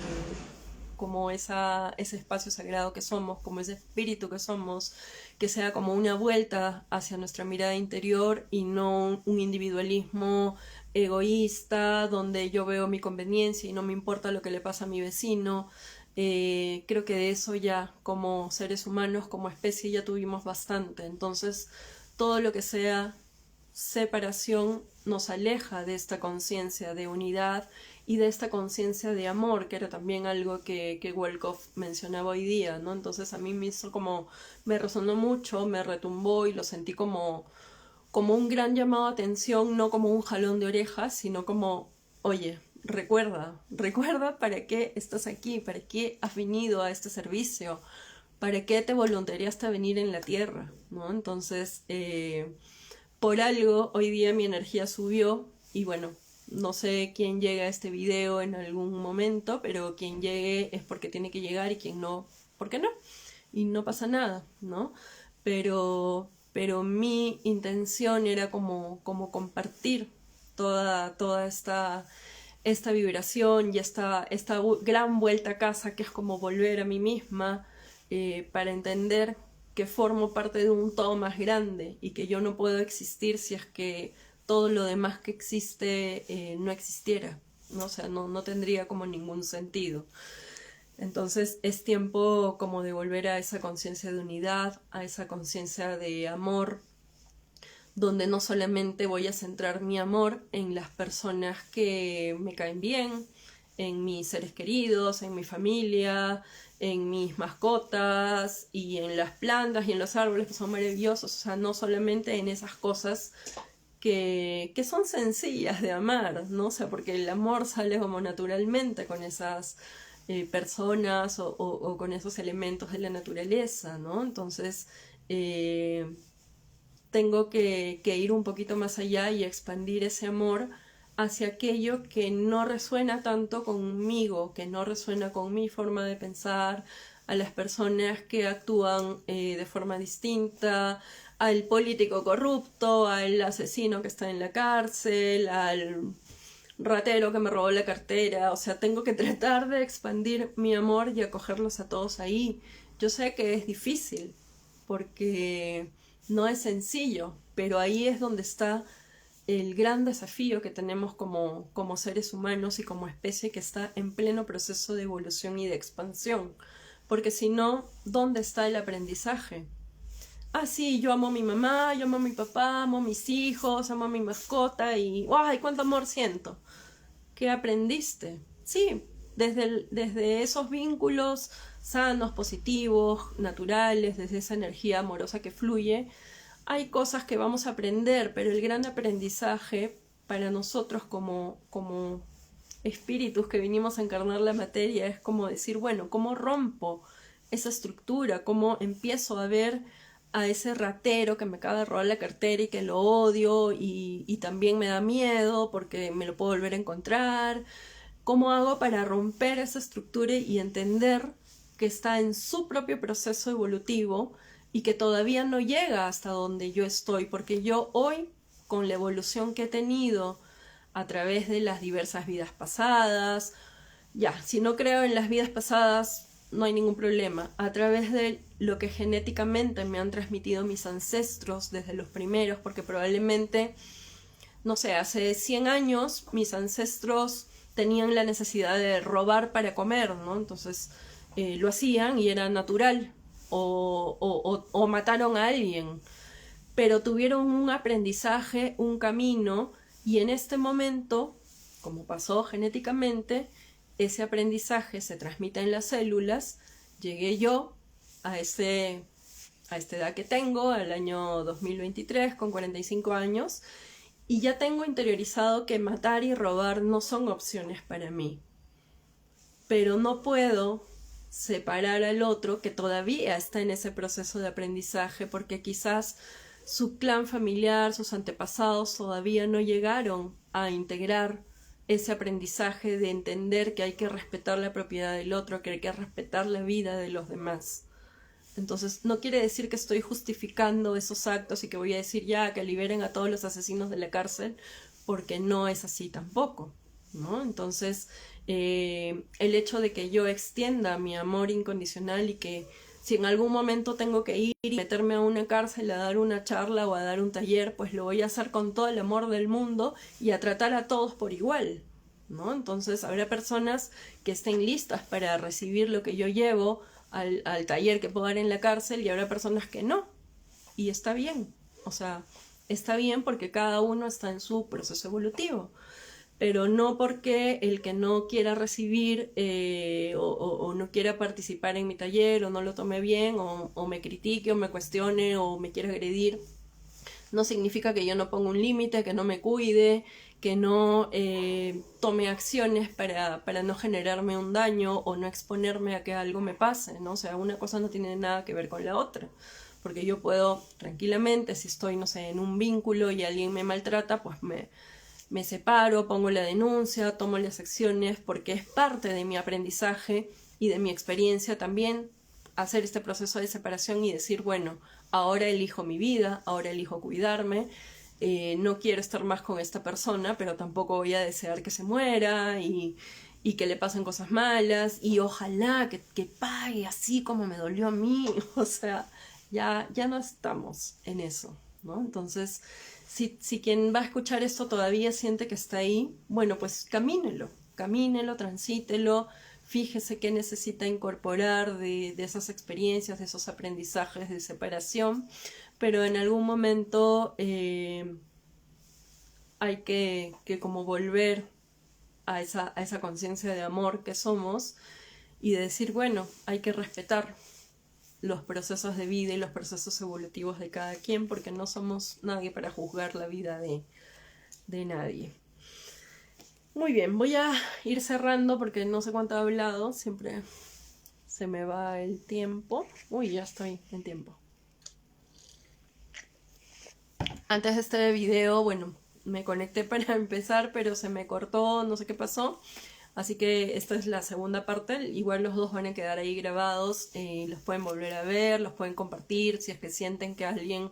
como ese espacio sagrado que somos, como ese espíritu que somos, que sea como una vuelta hacia nuestra mirada interior y no un individualismo egoísta donde yo veo mi conveniencia y no me importa lo que le pasa a mi vecino. Creo que de eso ya como seres humanos, como especie ya tuvimos bastante, entonces todo lo que sea separación nos aleja de esta conciencia de unidad y de esta conciencia de amor, que era también algo que Wolkoff mencionaba hoy día, ¿no? Entonces a mí me hizo como, me resonó mucho, me retumbó y lo sentí como un gran llamado a atención, no como un jalón de orejas, sino como, oye, recuerda para qué estás aquí, para qué has venido a este servicio, para qué te voluntariaste a venir en la tierra, ¿no? Entonces, por algo hoy día mi energía subió y bueno, no sé quién llega a este video en algún momento, pero quien llegue es porque tiene que llegar y quien no, ¿por qué no? Y no pasa nada, ¿no? Pero mi intención era como compartir toda esta vibración y esta gran vuelta a casa que es como volver a mí misma para entender que formo parte de un todo más grande y que yo no puedo existir si es que todo lo demás que existe no existiera, ¿no? O sea, no tendría como ningún sentido. Entonces es tiempo como de volver a esa conciencia de unidad, a esa conciencia de amor, donde no solamente voy a centrar mi amor en las personas que me caen bien, en mis seres queridos, en mi familia, en mis mascotas y en las plantas y en los árboles que son maravillosos, o sea, no solamente en esas cosas que son sencillas de amar, ¿no? O sea, porque el amor sale como naturalmente con esas personas o con esos elementos de la naturaleza, ¿no? Entonces, tengo que ir un poquito más allá y expandir ese amor hacia aquello que no resuena tanto conmigo, que no resuena con mi forma de pensar, a las personas que actúan de forma distinta, al político corrupto, al asesino que está en la cárcel, al ratero que me robó la cartera. O sea, tengo que tratar de expandir mi amor y acogerlos a todos ahí. Yo sé que es difícil porque no es sencillo, pero ahí es donde está el gran desafío que tenemos como seres humanos y como especie que está en pleno proceso de evolución y de expansión. Porque si no, ¿dónde está el aprendizaje? Ah, sí, yo amo a mi mamá, yo amo a mi papá, amo a mis hijos, amo a mi mascota y ¡ay, cuánto amor siento! ¿Qué aprendiste? Sí, desde esos vínculos sanos, positivos, naturales, desde esa energía amorosa que fluye, hay cosas que vamos a aprender, pero el gran aprendizaje para nosotros como espíritus que vinimos a encarnar la materia es como decir, bueno, ¿cómo rompo esa estructura? ¿Cómo empiezo a ver a ese ratero que me acaba de robar la cartera y que lo odio y también me da miedo porque me lo puedo volver a encontrar? ¿Cómo hago para romper esa estructura y entender que está en su propio proceso evolutivo y que todavía no llega hasta donde yo estoy? Porque yo hoy, con la evolución que he tenido a través de las diversas vidas pasadas, ya, si no creo en las vidas pasadas, no hay ningún problema. A través de lo que genéticamente me han transmitido mis ancestros desde los primeros, porque probablemente, no sé, hace 100 años mis ancestros tenían la necesidad de robar para comer, ¿no? Entonces lo hacían y era natural, o mataron a alguien, pero tuvieron un aprendizaje, un camino, y en este momento, como pasó genéticamente, ese aprendizaje se transmite en las células. Llegué yo a esta edad que tengo, al año 2023, con 45 años, y ya tengo interiorizado que matar y robar no son opciones para mí. Pero no puedo separar al otro que todavía está en ese proceso de aprendizaje porque quizás su clan familiar, sus antepasados todavía no llegaron a integrar ese aprendizaje de entender que hay que respetar la propiedad del otro, que hay que respetar la vida de los demás. Entonces, no quiere decir que estoy justificando esos actos y que voy a decir ya que liberen a todos los asesinos de la cárcel, porque no es así tampoco, ¿no? Entonces, el hecho de que yo extienda mi amor incondicional y que si en algún momento tengo que ir y meterme a una cárcel a dar una charla o a dar un taller, pues lo voy a hacer con todo el amor del mundo y a tratar a todos por igual, ¿no? Entonces, habrá personas que estén listas para recibir lo que yo llevo al taller que puedo dar en la cárcel y habrá personas que no. Y está bien. O sea, está bien porque cada uno está en su proceso evolutivo. Pero no porque el que no quiera recibir o no quiera participar en mi taller o no lo tome bien o me critique o me cuestione o me quiera agredir, no significa que yo no ponga un límite, que no me cuide, que no tome acciones para no generarme un daño o no exponerme a que algo me pase, ¿no? O sea, una cosa no tiene nada que ver con la otra. Porque yo puedo tranquilamente, si estoy, no sé, en un vínculo y alguien me maltrata, pues me separo, pongo la denuncia, tomo las acciones, porque es parte de mi aprendizaje y de mi experiencia también hacer este proceso de separación y decir, bueno, ahora elijo mi vida, ahora elijo cuidarme, no quiero estar más con esta persona, pero tampoco voy a desear que se muera y que le pasen cosas malas y ojalá que pague así como me dolió a mí. O sea, ya no estamos en eso, ¿no? Entonces, si quien va a escuchar esto todavía siente que está ahí, bueno, pues camínelo, transítelo, fíjese qué necesita incorporar de esas experiencias, de esos aprendizajes de separación, pero en algún momento hay que como volver a esa conciencia de amor que somos y de decir, bueno, hay que respetar los procesos de vida y los procesos evolutivos de cada quien, porque no somos nadie para juzgar la vida de nadie. Muy bien, voy a ir cerrando porque no sé cuánto he hablado, siempre se me va el tiempo. Uy, ya estoy en tiempo. Antes de este video, bueno, me conecté para empezar, pero se me cortó, no sé qué pasó. Así que esta es la segunda parte, igual los dos van a quedar ahí grabados, los pueden volver a ver, los pueden compartir si es que sienten que alguien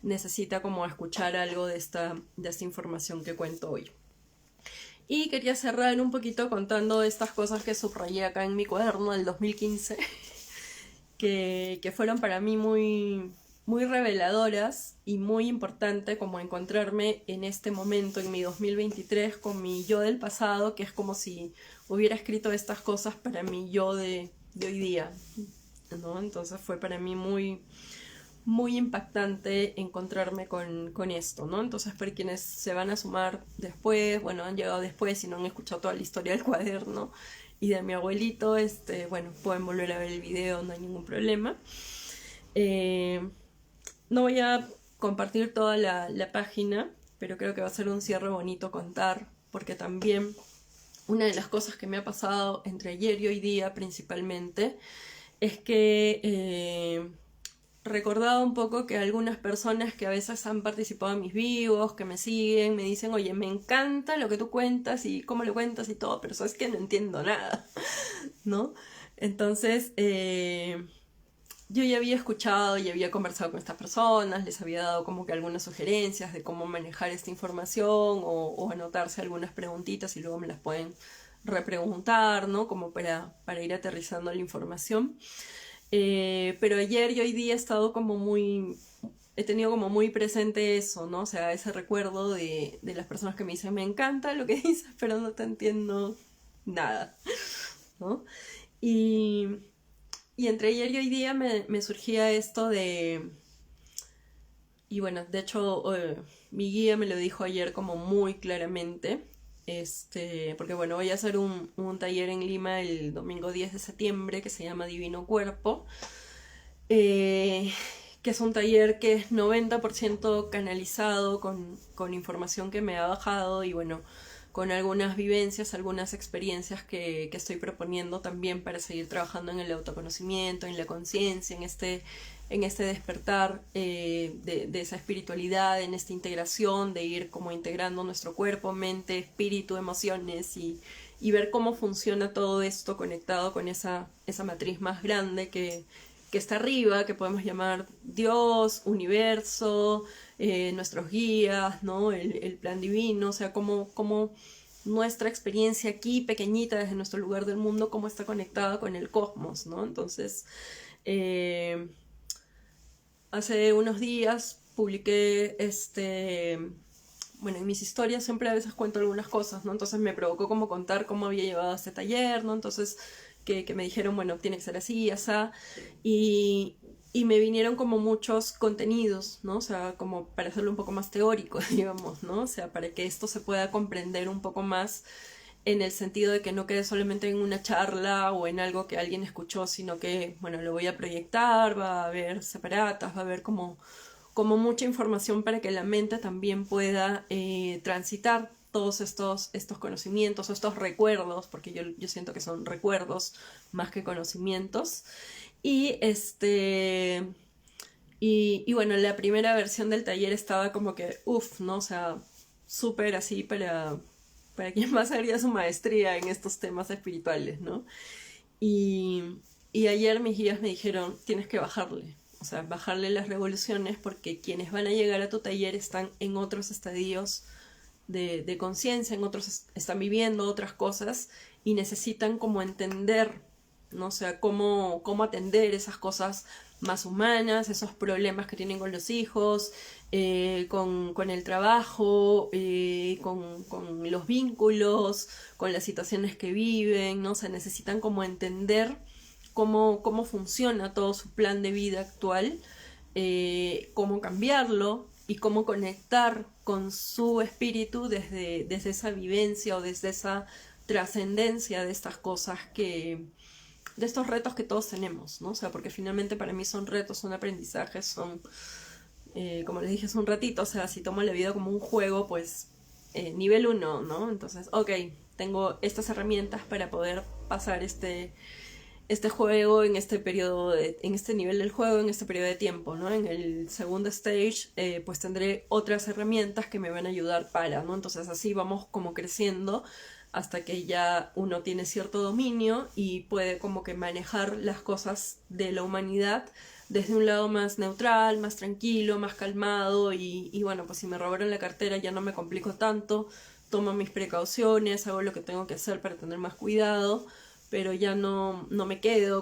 necesita como escuchar algo de esta información que cuento hoy. Y quería cerrar un poquito contando estas cosas que subrayé acá en mi cuaderno del 2015, que fueron para mí muy reveladoras y muy importante como encontrarme en este momento, en mi 2023, con mi yo del pasado, que es como si hubiera escrito estas cosas para mi yo de hoy día, ¿no? Entonces fue para mí muy impactante encontrarme con esto, ¿no? Entonces, para quienes se van a sumar después, bueno, han llegado después y no han escuchado toda la historia del cuaderno y de mi abuelito, bueno, pueden volver a ver el video, no hay ningún problema. No voy a compartir toda la página, pero creo que va a ser un cierre bonito contar, porque también una de las cosas que me ha pasado entre ayer y hoy día principalmente es que recordaba un poco que algunas personas que a veces han participado en mis vivos, que me siguen, me dicen, oye, me encanta lo que tú cuentas y cómo lo cuentas y todo, pero sabes que no entiendo nada, ¿no? Entonces, yo ya había escuchado y había conversado con estas personas, les había dado como que algunas sugerencias de cómo manejar esta información o anotarse algunas preguntitas y luego me las pueden repreguntar, ¿no? Como para ir aterrizando la información. Pero ayer y hoy día he estado como he tenido como muy presente eso, ¿no? O sea, ese recuerdo de las personas que me dicen, me encanta lo que dices, pero no te entiendo nada, ¿no? Y entre ayer y hoy día me surgía esto de... Y bueno, de hecho, mi guía me lo dijo ayer como muy claramente, porque bueno, voy a hacer un taller en Lima el domingo 10 de septiembre que se llama Divino Cuerpo, que es un taller que es 90% canalizado con información que me ha bajado y bueno, con algunas vivencias, algunas experiencias que estoy proponiendo también para seguir trabajando en el autoconocimiento, en la conciencia, en este despertar de esa espiritualidad, en esta integración, de ir como integrando nuestro cuerpo, mente, espíritu, emociones y ver cómo funciona todo esto conectado con esa matriz más grande que está arriba, que podemos llamar Dios, universo, nuestros guías, ¿no? El plan divino, o sea, cómo nuestra experiencia aquí, pequeñita desde nuestro lugar del mundo, cómo está conectada con el cosmos, ¿no? Entonces, hace unos días publiqué bueno, en mis historias siempre a veces cuento algunas cosas, ¿no? Entonces me provocó como contar cómo había llevado este taller, ¿no? Entonces que me dijeron, bueno, tiene que ser así, asá, y me vinieron como muchos contenidos, ¿no? O sea, como para hacerlo un poco más teórico, digamos, ¿no? O sea, para que esto se pueda comprender un poco más en el sentido de que no quede solamente en una charla o en algo que alguien escuchó, sino que, bueno, lo voy a proyectar, va a haber separatas, va a haber como mucha información para que la mente también pueda transitar todos estos conocimientos o estos recuerdos, porque yo siento que son recuerdos más que conocimientos. Y y bueno, la primera versión del taller estaba como que, ¿no? O sea, súper así para quien más haría su maestría en estos temas espirituales, ¿no? Y ayer mis guías me dijeron, tienes que bajarle, o sea, bajarle las revoluciones porque quienes van a llegar a tu taller están en otros estadios de conciencia, en otros están viviendo otras cosas y necesitan como entender, ¿no? O sea, cómo atender esas cosas más humanas, esos problemas que tienen con los hijos, con el trabajo, con los vínculos, con las situaciones que viven, ¿no? O sea, necesitan como entender cómo funciona todo su plan de vida actual, cómo cambiarlo y cómo conectar con su espíritu desde esa vivencia o desde esa trascendencia de estas cosas que de estos retos que todos tenemos, ¿no? O sea, porque finalmente para mí son retos, son aprendizajes, son, como les dije hace un ratito, o sea, si tomo la vida como un juego, pues nivel 1, ¿no? Entonces, ok, tengo estas herramientas para poder pasar este juego en este periodo, en este nivel del juego, en este periodo de tiempo, ¿no? En el segundo stage, pues tendré otras herramientas que me van a ayudar para, ¿no? Entonces así vamos como creciendo hasta que ya uno tiene cierto dominio y puede como que manejar las cosas de la humanidad desde un lado más neutral, más tranquilo, más calmado y bueno, pues si me robaron la cartera ya no me complico tanto, tomo mis precauciones, hago lo que tengo que hacer para tener más cuidado, pero ya no me quedo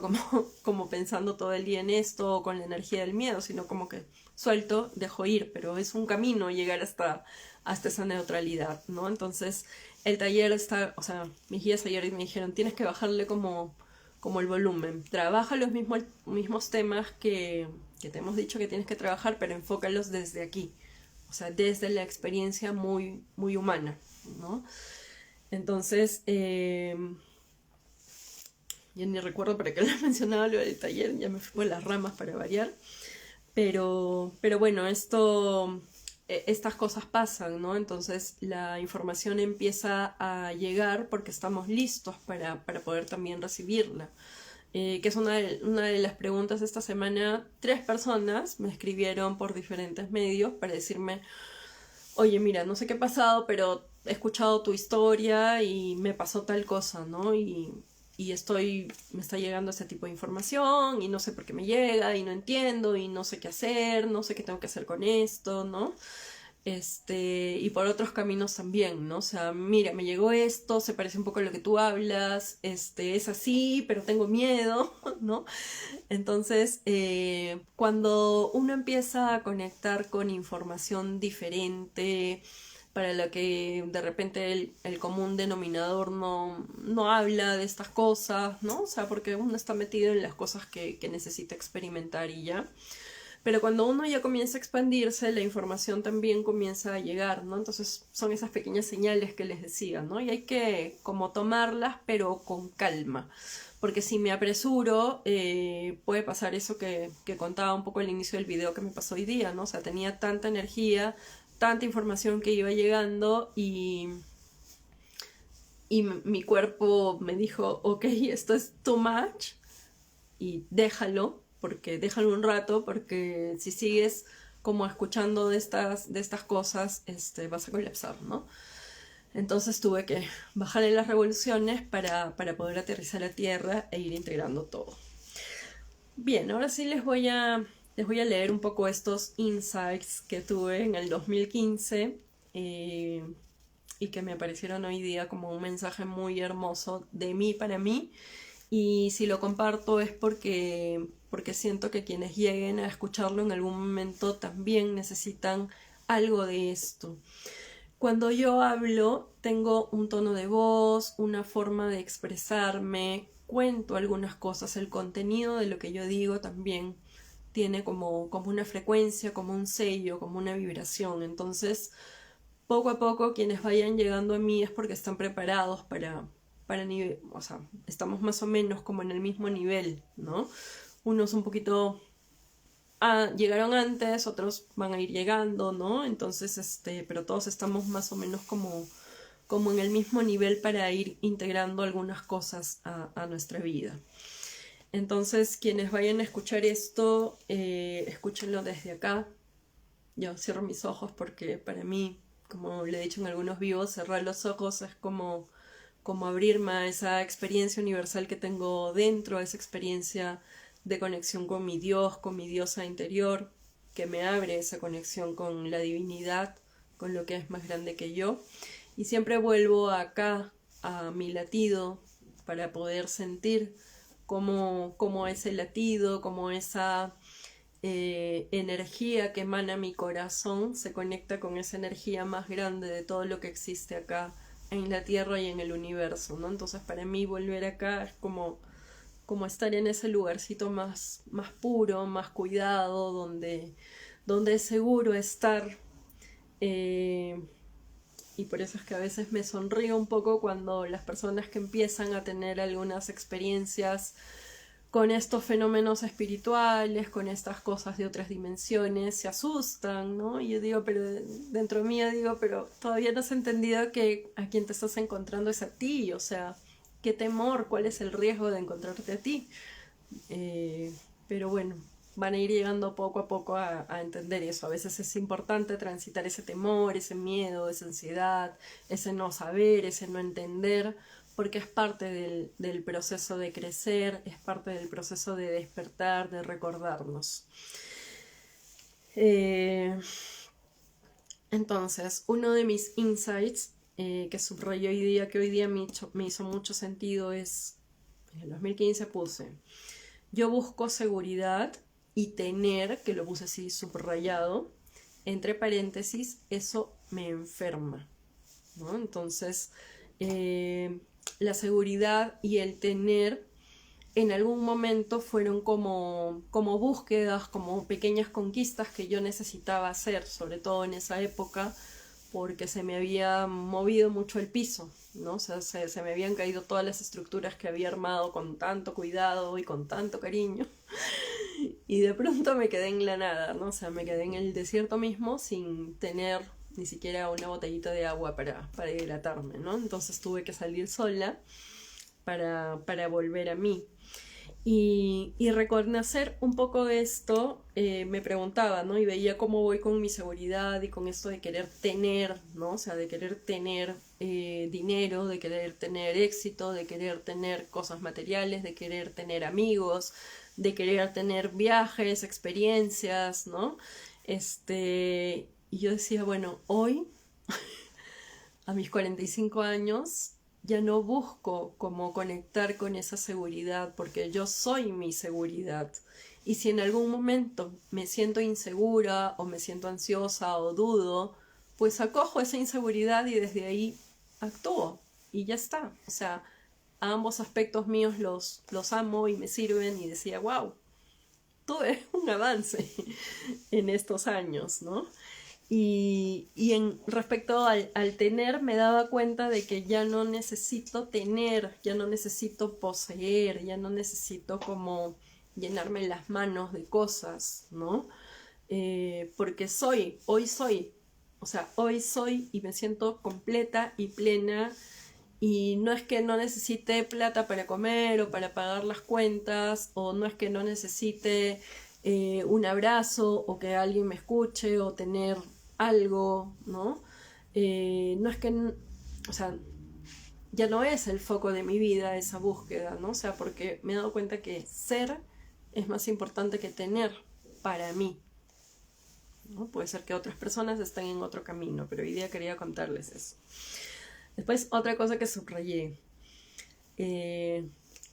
como pensando todo el día en esto o con la energía del miedo, sino como que suelto, dejo ir, pero es un camino llegar hasta esa neutralidad, ¿no? Entonces, el taller está, o sea, mis guías ayer me dijeron, tienes que bajarle como el volumen, trabaja los mismos temas que te hemos dicho que tienes que trabajar, pero enfócalos desde aquí, o sea, desde la experiencia muy, muy humana, ¿no? Entonces, ya ni recuerdo para qué lo he mencionado lo del taller, ya me fui por las ramas para variar. Pero bueno, estas cosas pasan, ¿no? Entonces la información empieza a llegar porque estamos listos para poder también recibirla. Que es una de las preguntas de esta semana. 3 personas me escribieron por diferentes medios para decirme, oye, mira, no sé qué ha pasado, pero he escuchado tu historia y me pasó tal cosa, ¿no? Y me está llegando ese tipo de información y no sé por qué me llega y no entiendo y no sé qué hacer, no sé qué tengo que hacer con esto, ¿no? Y por otros caminos también, ¿no? O sea, mira, me llegó esto, se parece un poco a lo que tú hablas, es así, pero tengo miedo, ¿no? Entonces, cuando uno empieza a conectar con información diferente, para la que de repente el común denominador no habla de estas cosas, ¿no? O sea, porque uno está metido en las cosas que necesita experimentar y ya. Pero cuando uno ya comienza a expandirse, la información también comienza a llegar, ¿no? Entonces son esas pequeñas señales que les decía, ¿no? Y hay que como tomarlas, pero con calma. Porque si me apresuro, puede pasar eso que contaba un poco al inicio del video que me pasó hoy día, ¿no? O sea, tenía tanta energía, tanta información que iba llegando y mi cuerpo me dijo, ok, esto es too much y déjalo un rato, porque si sigues como escuchando de estas cosas, vas a colapsar, ¿no? Entonces tuve que bajarle las revoluciones para poder aterrizar a tierra e ir integrando todo. Bien, ahora sí les voy a leer un poco estos insights que tuve en el 2015 y que me aparecieron hoy día como un mensaje muy hermoso de mí para mí. Y si lo comparto es porque siento que quienes lleguen a escucharlo en algún momento también necesitan algo de esto. Cuando yo hablo, tengo un tono de voz, una forma de expresarme, cuento algunas cosas, el contenido de lo que yo digo también tiene como una frecuencia, como un sello, como una vibración. Entonces, poco a poco quienes vayan llegando a mí es porque están preparados para nivel, o sea, estamos más o menos como en el mismo nivel, ¿no? Unos un poquito llegaron antes, otros van a ir llegando, ¿no? Entonces, pero todos estamos más o menos como en el mismo nivel para ir integrando algunas cosas a nuestra vida. Entonces, quienes vayan a escuchar esto, escúchenlo desde acá. Yo cierro mis ojos porque para mí, como le he dicho en algunos vivos, cerrar los ojos es como abrirme a esa experiencia universal que tengo dentro, a esa experiencia de conexión con mi Dios, con mi diosa interior, que me abre esa conexión con la divinidad, con lo que es más grande que yo. Y siempre vuelvo acá, a mi latido, para poder sentir cómo ese latido, cómo esa energía que emana mi corazón se conecta con esa energía más grande de todo lo que existe acá en la Tierra y en el universo, ¿no? Entonces para mí volver acá es como estar en ese lugarcito más puro, más cuidado, donde es seguro estar. Y por eso es que a veces me sonrío un poco cuando las personas que empiezan a tener algunas experiencias con estos fenómenos espirituales, con estas cosas de otras dimensiones, se asustan, ¿no? Y yo digo, pero dentro mío digo, pero todavía no has entendido que a quien te estás encontrando es a ti, o sea, qué temor, cuál es el riesgo de encontrarte a ti. Pero bueno, van a ir llegando poco a poco a entender eso. A veces es importante transitar ese temor, ese miedo, esa ansiedad, ese no saber, ese no entender, porque es parte del proceso de crecer, es parte del proceso de despertar, de recordarnos. Entonces, uno de mis insights que subrayé hoy día, que hoy día me hizo mucho sentido, es, en el 2015 puse, yo busco seguridad y tener, que lo puse así subrayado, entre paréntesis, eso me enferma, ¿no? Entonces, la seguridad y el tener en algún momento fueron como búsquedas, como pequeñas conquistas que yo necesitaba hacer, sobre todo en esa época, porque se me había movido mucho el piso, ¿no? O sea, se me habían caído todas las estructuras que había armado con tanto cuidado y con tanto cariño. Y de pronto me quedé en la nada, ¿no? O sea, me quedé en el desierto mismo sin tener ni siquiera una botellita de agua para hidratarme, ¿no? Entonces tuve que salir sola para volver a mí. Y reconocer un poco esto, me preguntaba, ¿no? Y veía cómo voy con mi seguridad y con esto de querer tener, ¿no? O sea, de querer tener dinero, de querer tener éxito, de querer tener cosas materiales, de querer tener amigos, de querer tener viajes, experiencias, ¿no? Y yo decía, bueno, hoy, a mis 45 años, ya no busco cómo conectar con esa seguridad, porque yo soy mi seguridad. Y si en algún momento me siento insegura o me siento ansiosa o dudo, pues acojo esa inseguridad y desde ahí actúo y ya está. O sea, a ambos aspectos míos los amo y me sirven, y decía, wow, tuve un avance en estos años, ¿no? Y en respecto al tener, me daba cuenta de que ya no necesito tener, ya no necesito poseer, ya no necesito como llenarme las manos de cosas, ¿no? Porque hoy soy, o sea, hoy soy y me siento completa y plena, y no es que no necesite plata para comer o para pagar las cuentas, o no es que no necesite un abrazo o que alguien me escuche o tener algo, ¿no? No es que, o sea, ya no es el foco de mi vida esa búsqueda, ¿no? O sea, porque me he dado cuenta que ser es más importante que tener para mí, ¿no? Puede ser que otras personas estén en otro camino, pero hoy día quería contarles eso. Después, otra cosa que subrayé.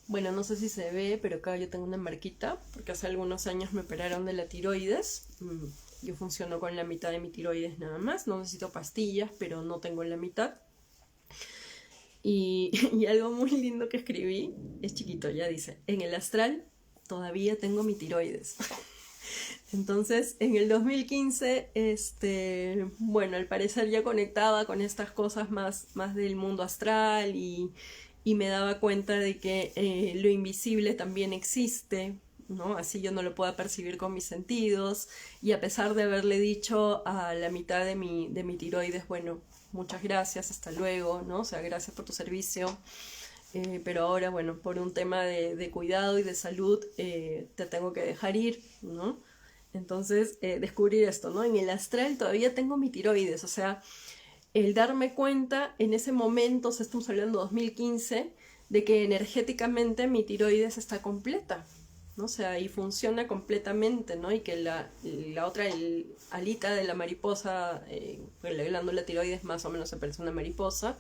Bueno, no sé si se ve, pero acá yo tengo una marquita, porque hace algunos años me operaron de la tiroides. Yo funciono con la mitad de mi tiroides nada más, no necesito pastillas, pero no tengo la mitad. Y algo muy lindo que escribí, es chiquito, ya dice, en el astral todavía tengo mi tiroides. Entonces, en el 2015, bueno, al parecer ya conectaba con estas cosas más del mundo astral, y me daba cuenta de que lo invisible también existe, ¿no? Así yo no lo pueda percibir con mis sentidos, y a pesar de haberle dicho a la mitad de mi tiroides, bueno, muchas gracias, hasta luego, ¿no? O sea, gracias por tu servicio, pero ahora, bueno, por un tema de cuidado y de salud, te tengo que dejar ir, ¿no? Entonces, descubrir esto, ¿no? En el astral todavía tengo mi tiroides, o sea, el darme cuenta en ese momento, o sea, estamos hablando de 2015, de que energéticamente mi tiroides está completa, ¿no? O sea, y funciona completamente, ¿no? Y que la otra alita de la mariposa, la glándula tiroides más o menos se parece a una mariposa,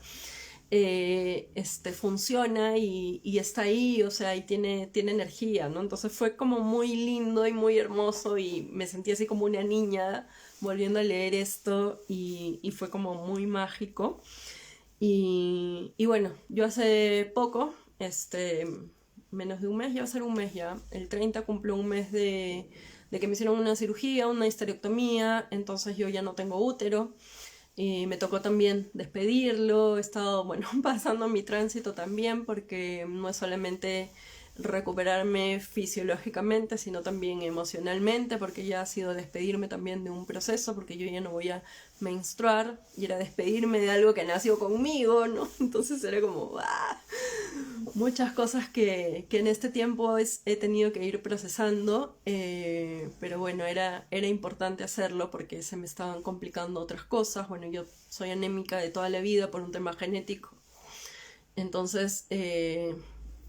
funciona y está ahí, o sea, y tiene energía, ¿no? Entonces fue como muy lindo y muy hermoso, y me sentí así como una niña volviendo a leer esto, y fue como muy mágico. Y bueno, yo hace poco, menos de un mes, ya va a ser un mes ya, el 30 cumplo un mes de que me hicieron una cirugía, una histerectomía, entonces yo ya no tengo útero. Y me tocó también despedirlo, he estado, bueno, pasando mi tránsito también, porque no es solamente recuperarme fisiológicamente, sino también emocionalmente, porque ya ha sido despedirme también de un proceso, porque yo ya no voy a menstruar, y era despedirme de algo que nació conmigo, ¿no? Entonces era como, ¡ah! Muchas cosas que en este tiempo he tenido que ir procesando, pero bueno, era importante hacerlo porque se me estaban complicando otras cosas. Bueno, yo soy anémica de toda la vida por un tema genético, entonces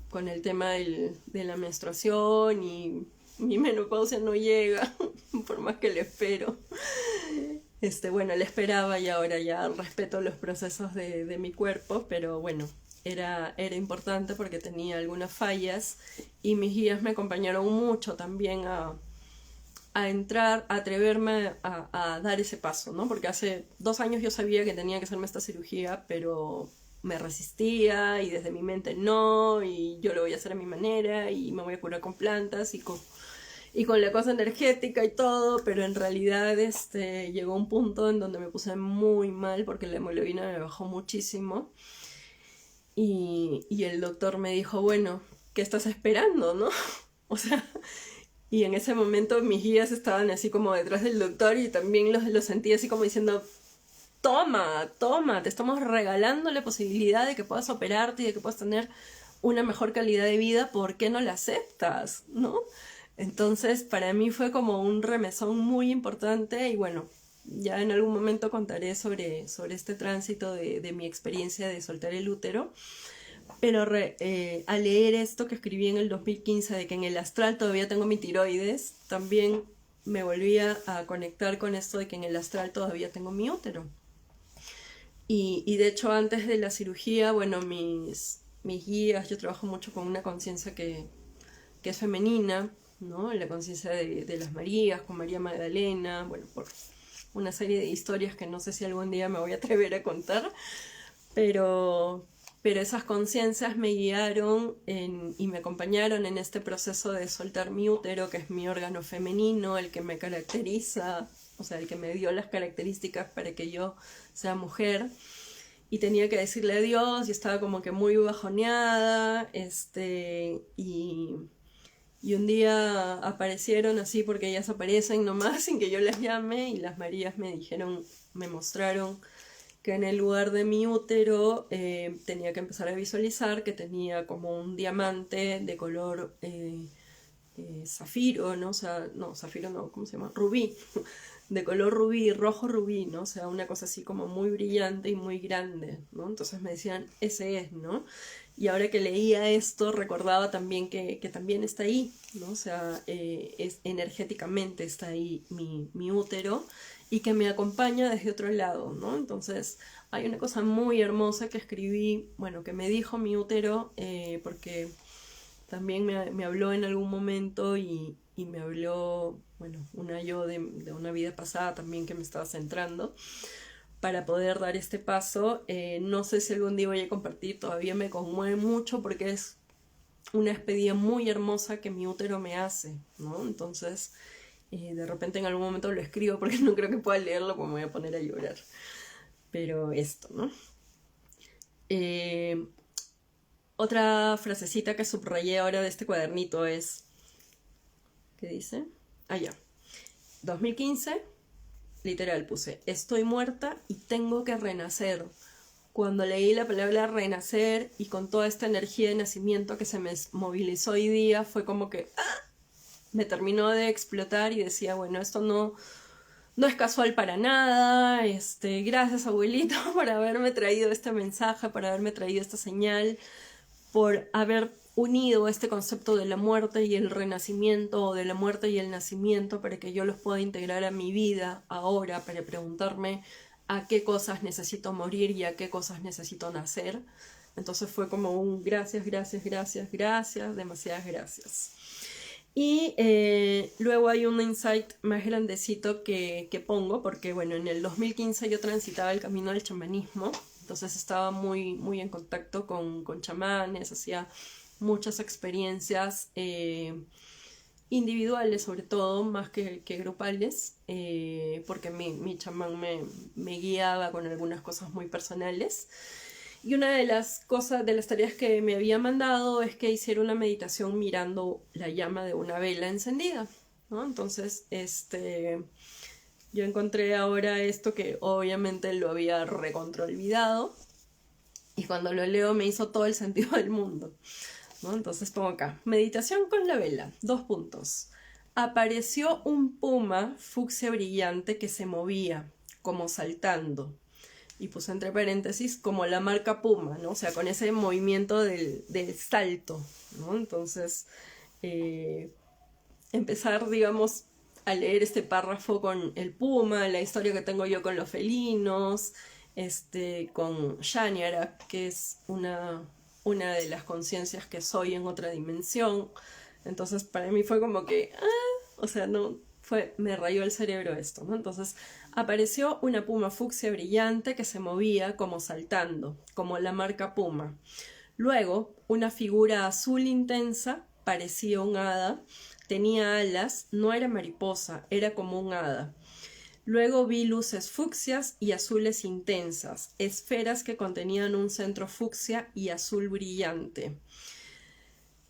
con el tema de la menstruación y mi menopausia no llega, por más que le espero. Bueno, le esperaba y ahora ya respeto los procesos de mi cuerpo, pero bueno, era importante porque tenía algunas fallas y mis guías me acompañaron mucho también a entrar, a atreverme a dar ese paso, ¿no? Porque hace 2 años yo sabía que tenía que hacerme esta cirugía, pero me resistía y desde mi mente no, y yo lo voy a hacer a mi manera y me voy a curar con plantas y con la cosa energética y todo, pero en realidad llegó un punto en donde me puse muy mal porque la hemoglobina me bajó muchísimo y el doctor me dijo, bueno, ¿qué estás esperando, no? O sea, y en ese momento mis guías estaban así como detrás del doctor y también los sentí así como diciendo, toma, toma, te estamos regalando la posibilidad de que puedas operarte y de que puedas tener una mejor calidad de vida, ¿por qué no la aceptas, no? Entonces, para mí fue como un remesón muy importante y bueno, ya en algún momento contaré sobre este tránsito de mi experiencia de soltar el útero, pero al leer esto que escribí en el 2015 de que en el astral todavía tengo mi tiroides, también me volví a conectar con esto de que en el astral todavía tengo mi útero. Y de hecho antes de la cirugía, bueno, mis guías, yo trabajo mucho con una conciencia que es femenina, ¿no? La conciencia de las Marías, con María Magdalena, bueno, por una serie de historias que no sé si algún día me voy a atrever a contar, pero esas conciencias me guiaron y me acompañaron en este proceso de soltar mi útero, que es mi órgano femenino, el que me caracteriza, o sea, el que me dio las características para que yo sea mujer. Y tenía que decirle adiós y estaba como que muy bajoneada, y un día aparecieron así porque ellas aparecen nomás sin que yo las llame y las Marías me dijeron, me mostraron que en el lugar de mi útero tenía que empezar a visualizar que tenía como un diamante de color zafiro, ¿no? O sea, no, zafiro no, ¿cómo se llama? Rubí, de color rubí, rojo rubí, ¿no? O sea, una cosa así como muy brillante y muy grande, ¿no? Entonces me decían, ese es, ¿no? Y ahora que leía esto, recordaba también que también está ahí, ¿no? O sea, energéticamente está ahí mi útero y que me acompaña desde otro lado, ¿no? Entonces, hay una cosa muy hermosa que escribí, bueno, que me dijo mi útero, porque también me habló en algún momento y me habló, bueno, una yo de una vida pasada también que me estaba centrando para poder dar este paso. No sé si algún día voy a compartir, todavía me conmueve mucho porque es una despedida muy hermosa que mi útero me hace, ¿no? Entonces, de repente en algún momento lo escribo porque no creo que pueda leerlo, pues me voy a poner a llorar. Pero esto, ¿no? Otra frasecita que subrayé ahora de este cuadernito es, ¿qué dice? Ah, ya. 2015, literal puse, estoy muerta y tengo que renacer. Cuando leí la palabra renacer y con toda esta energía de nacimiento que se me movilizó hoy día, fue como que me terminó de explotar y decía, bueno, esto no es casual para nada. Gracias, abuelito, por haberme traído este mensaje, por haberme traído esta señal, por haber unido este concepto de la muerte y el renacimiento, o de la muerte y el nacimiento, para que yo los pueda integrar a mi vida ahora, para preguntarme a qué cosas necesito morir y a qué cosas necesito nacer. Entonces fue como un gracias, gracias, gracias, gracias, demasiadas gracias. Y luego hay un insight más grandecito que pongo, porque bueno, en el 2015 yo transitaba el camino del chamanismo, entonces estaba muy, muy en contacto con chamanes, hacía muchas experiencias individuales sobre todo, más que grupales, porque mi chamán me guiaba con algunas cosas muy personales. Y una de las cosas, de las tareas que me había mandado es que hiciera una meditación mirando la llama de una vela encendida, ¿no? Entonces, yo encontré ahora esto que obviamente lo había recontra olvidado y cuando lo leo me hizo todo el sentido del mundo, ¿no? Entonces pongo acá, meditación con la vela, 2 puntos. Apareció un puma fucsia brillante que se movía, como saltando. Y puse entre paréntesis, como la marca Puma, ¿no? O sea, con ese movimiento del salto, ¿no? Entonces, empezar, digamos, a leer este párrafo con el puma, la historia que tengo yo con los felinos, con Shanyara, que es una de las conciencias que soy en otra dimensión. Entonces, para mí fue como que, o sea, no, me rayó el cerebro esto, ¿no? Entonces, apareció una puma fucsia brillante que se movía como saltando, como la marca Puma. Luego, una figura azul intensa, parecía un hada, tenía alas, no era mariposa, era como un hada. Luego vi luces fucsias y azules intensas, esferas que contenían un centro fucsia y azul brillante.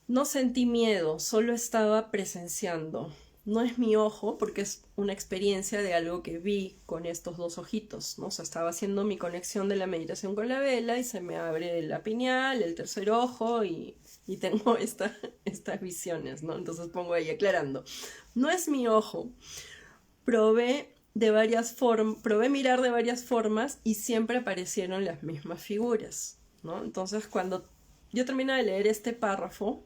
No sentí miedo, solo estaba presenciando. No es mi ojo, porque es una experiencia de algo que vi con estos 2 ojitos, ¿no? O sea, estaba haciendo mi conexión de la meditación con la vela y se me abre la pineal, el tercer ojo y tengo estas visiones, ¿no? Entonces pongo ahí aclarando. No es mi ojo. Probé mirar de varias formas y siempre aparecieron las mismas figuras, ¿no? Entonces cuando yo termino de leer este párrafo,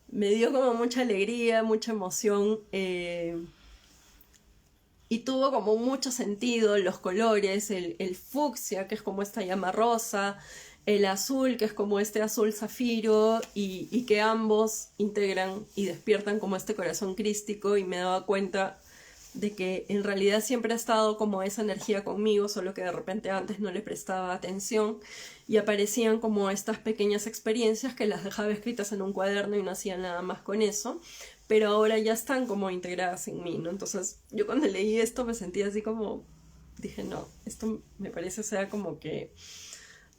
me dio como mucha alegría, mucha emoción, y tuvo como mucho sentido los colores, el fucsia, que es como esta llama rosa, el azul, que es como este azul zafiro, y que ambos integran y despiertan como este corazón crístico, y me daba cuenta de que en realidad siempre ha estado como esa energía conmigo, solo que de repente antes no le prestaba atención y aparecían como estas pequeñas experiencias que las dejaba escritas en un cuaderno y no hacía nada más con eso, pero ahora ya están como integradas en mí, ¿no? Entonces yo cuando leí esto me sentí así como, dije, no, esto me parece sea como que,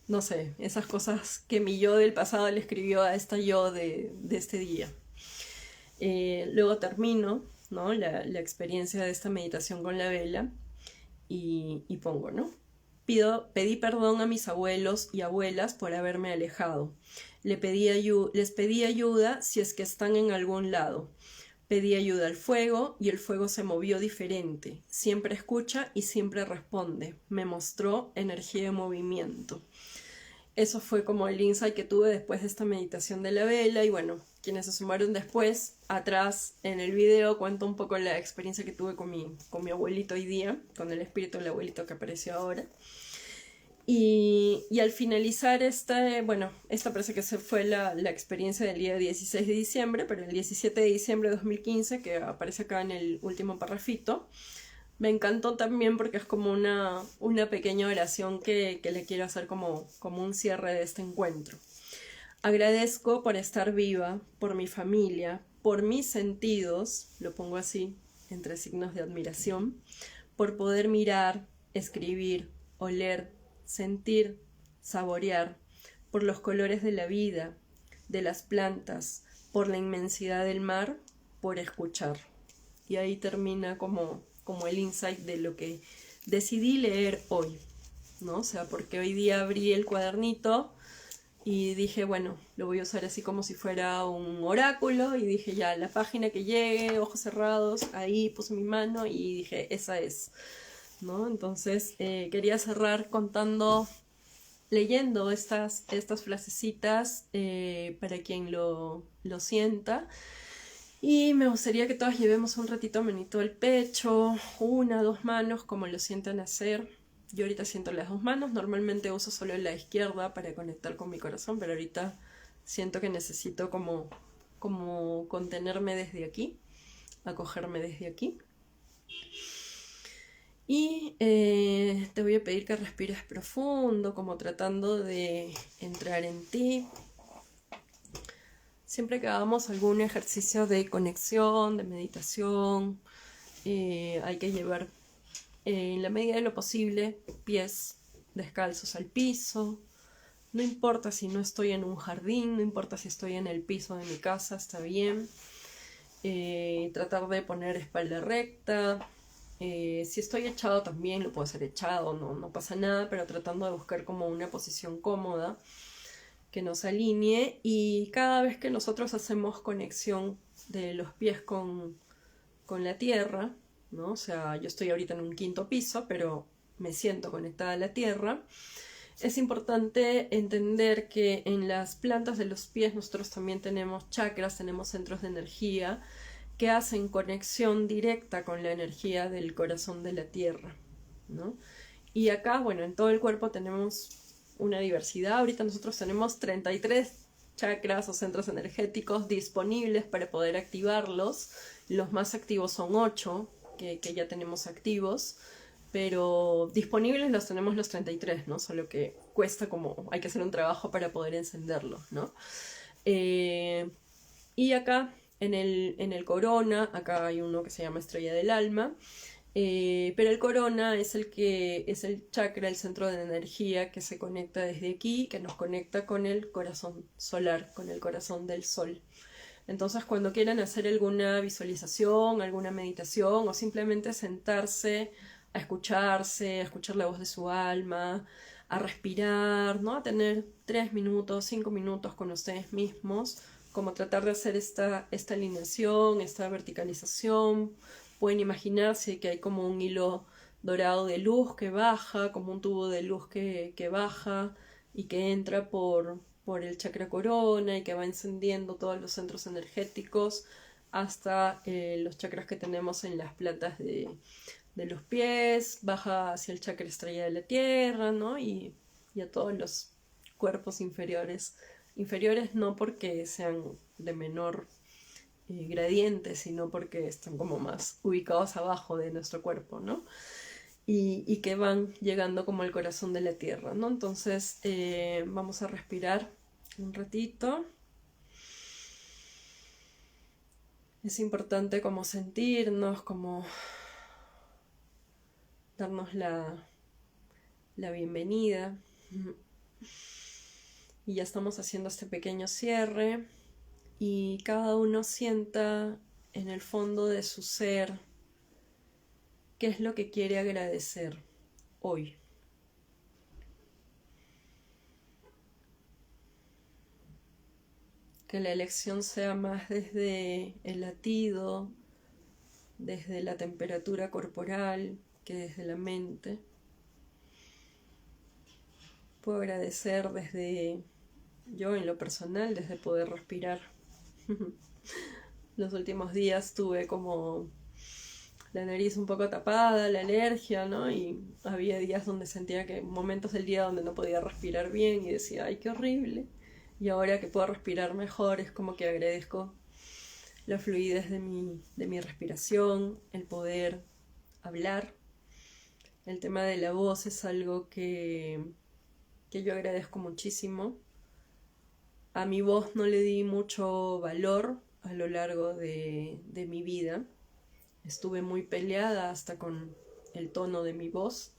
no sé, esas cosas que mi yo del pasado le escribió a esta yo de este día. Luego termino, ¿no? la experiencia de esta meditación con la vela y pongo, ¿no? Pedí perdón a mis abuelos y abuelas por haberme alejado. Les pedí ayuda si es que están en algún lado. Pedí ayuda al fuego y el fuego se movió diferente. Siempre escucha y siempre responde. Me mostró energía de movimiento. Eso fue como el insight que tuve después de esta meditación de la vela y bueno, quienes se sumaron después, atrás en el video cuento un poco la experiencia que tuve con mi abuelito hoy día, con el espíritu del abuelito que apareció ahora. Y al finalizar esta parece que fue la experiencia del día 16 de diciembre, pero el 17 de diciembre de 2015, que aparece acá en el último parrafito, me encantó también porque es como una pequeña oración que le quiero hacer como un cierre de este encuentro. Agradezco por estar viva, por mi familia, por mis sentidos, lo pongo así, entre signos de admiración, por poder mirar, escribir, oler, sentir, saborear, por los colores de la vida, de las plantas, por la inmensidad del mar, por escuchar. Y ahí termina como el insight de lo que decidí leer hoy, ¿no? O sea, porque hoy día abrí el cuadernito y dije, bueno, lo voy a usar así como si fuera un oráculo y dije, ya, la página que llegue, ojos cerrados, ahí puse mi mano y dije, esa es, ¿no? Entonces quería cerrar leyendo estas frasecitas para quien lo sienta. Y me gustaría que todas llevemos un ratito manito al pecho, 1, 2 manos, como lo sientan hacer. Yo ahorita siento las 2 manos, normalmente uso solo la izquierda para conectar con mi corazón, pero ahorita siento que necesito como contenerme desde aquí, acogerme desde aquí. Y te voy a pedir que respires profundo, como tratando de entrar en ti. Siempre que hagamos algún ejercicio de conexión, de meditación, hay que llevar en la medida de lo posible pies descalzos al piso, No importa si no estoy en un jardín, no importa si estoy en el piso de mi casa, está bien. Tratar de poner espalda recta. Si estoy echado también lo puedo hacer echado, no pasa nada, pero tratando de buscar como una posición cómoda que nos alinee. Y cada vez que nosotros hacemos conexión de los pies con la tierra, ¿no? O sea, yo estoy ahorita en un quinto piso, pero me siento conectada a la tierra. Es importante entender que en las plantas de los pies nosotros también tenemos chakras, tenemos centros de energía que hacen conexión directa con la energía del corazón de la tierra, ¿no? Y acá, bueno, en todo el cuerpo tenemos una diversidad. Ahorita nosotros tenemos 33 chakras o centros energéticos disponibles para poder activarlos. Los más activos son 8 que ya tenemos activos, pero disponibles los tenemos los 33, ¿no? Solo que cuesta como, hay que hacer un trabajo para poder encenderlos, ¿no? Y acá en el corona, acá hay uno que se llama estrella del alma, pero el corona es el chakra, el centro de energía que se conecta desde aquí, que nos conecta con el corazón solar, con el corazón del sol. Entonces, cuando quieran hacer alguna visualización, alguna meditación o simplemente sentarse a escucharse, a escuchar la voz de su alma, a respirar, ¿no? A tener 3 minutos, 5 minutos con ustedes mismos, como tratar de hacer esta alineación, esta verticalización. Pueden imaginarse que hay como un hilo dorado de luz que baja, como un tubo de luz que baja y que entra por el chakra corona y que va encendiendo todos los centros energéticos hasta los chakras que tenemos en las plantas de los pies, baja hacia el chakra estrella de la tierra, ¿no? Y a todos los cuerpos inferiores. Inferiores no porque sean de menor gradiente, sino porque están como más ubicados abajo de nuestro cuerpo, ¿no? Y que van llegando como al corazón de la tierra, ¿no? Entonces vamos a respirar un ratito. Es importante como sentirnos, como darnos la bienvenida. Y ya estamos haciendo este pequeño cierre y cada uno sienta en el fondo de su ser qué es lo que quiere agradecer hoy. Que la elección sea más desde el latido, desde la temperatura corporal, que desde la mente. Puedo agradecer desde yo en lo personal, desde poder respirar. Los últimos días tuve como la nariz un poco tapada, la alergia, ¿no? Y había días donde sentía que momentos del día donde no podía respirar bien y decía, ay, qué horrible. Y ahora que puedo respirar mejor es como que agradezco la fluidez de mi respiración, el poder hablar. El tema de la voz es algo que yo agradezco muchísimo. A mi voz no le di mucho valor a lo largo de mi vida. Estuve muy peleada hasta con el tono de mi voz.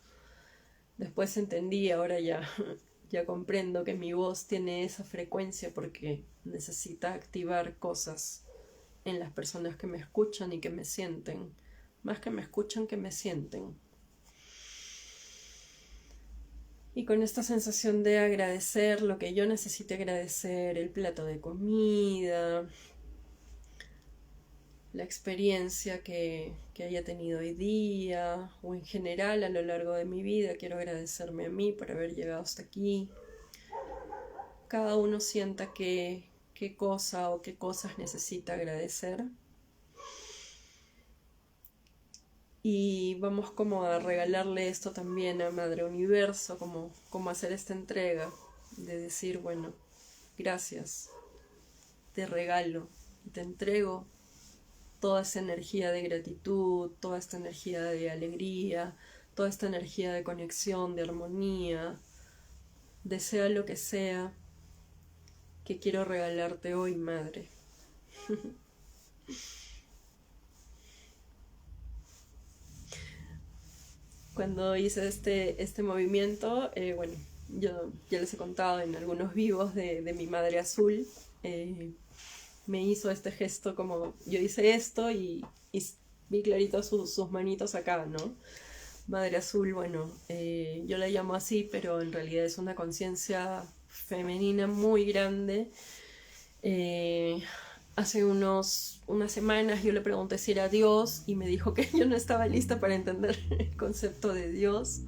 Después entendí, ahora ya comprendo que mi voz tiene esa frecuencia porque necesita activar cosas en las personas que me escuchan y que me sienten. Más que me escuchan, que me sienten. Y con esta sensación de agradecer lo que yo necesite agradecer, el plato de comida, la experiencia que haya tenido hoy día o en general a lo largo de mi vida, quiero agradecerme a mí por haber llegado hasta aquí. Cada uno sienta qué cosa o qué cosas necesita agradecer. Y vamos como a regalarle esto también a Madre Universo, como hacer esta entrega, de decir, bueno, gracias, te regalo, te entrego toda esa energía de gratitud, toda esta energía de alegría, toda esta energía de conexión, de armonía, desea lo que sea que quiero regalarte hoy, Madre. Cuando hice este movimiento, bueno, yo ya les he contado en algunos vivos de mi madre azul. eh, Me hizo este gesto como yo hice esto y vi clarito sus manitos acá, ¿no? Madre azul, bueno, yo la llamo así, pero en realidad es una conciencia femenina muy grande. Eh, Hace unas semanas yo le pregunté si era Dios y me dijo que yo no estaba lista para entender el concepto de Dios.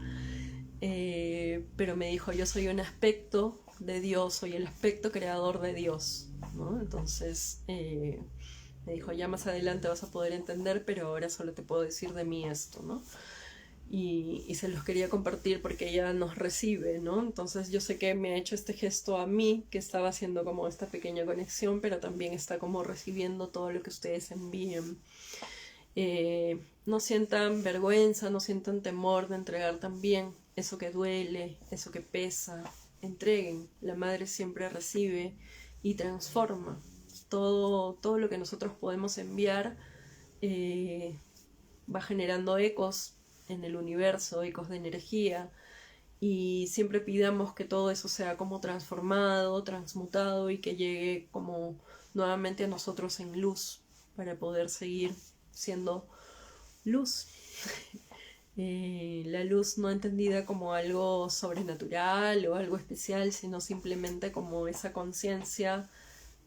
Pero me dijo, yo soy un aspecto de Dios, soy el aspecto creador de Dios, ¿no? Entonces me dijo, ya más adelante vas a poder entender, pero ahora solo te puedo decir de mí esto, ¿no? Y se los quería compartir porque ella nos recibe, ¿no? Entonces yo sé que me ha hecho este gesto a mí, que estaba haciendo como esta pequeña conexión, pero también está como recibiendo todo lo que ustedes envíen. No sientan vergüenza, no sientan temor de entregar también eso que duele, eso que pesa. Entreguen, la madre siempre recibe y transforma. Todo lo que nosotros podemos enviar va generando ecos en el universo, ecos de energía, y siempre pidamos que todo eso sea como transformado, transmutado y que llegue como nuevamente a nosotros en luz para poder seguir siendo luz. La luz no entendida como algo sobrenatural o algo especial, sino simplemente como esa conciencia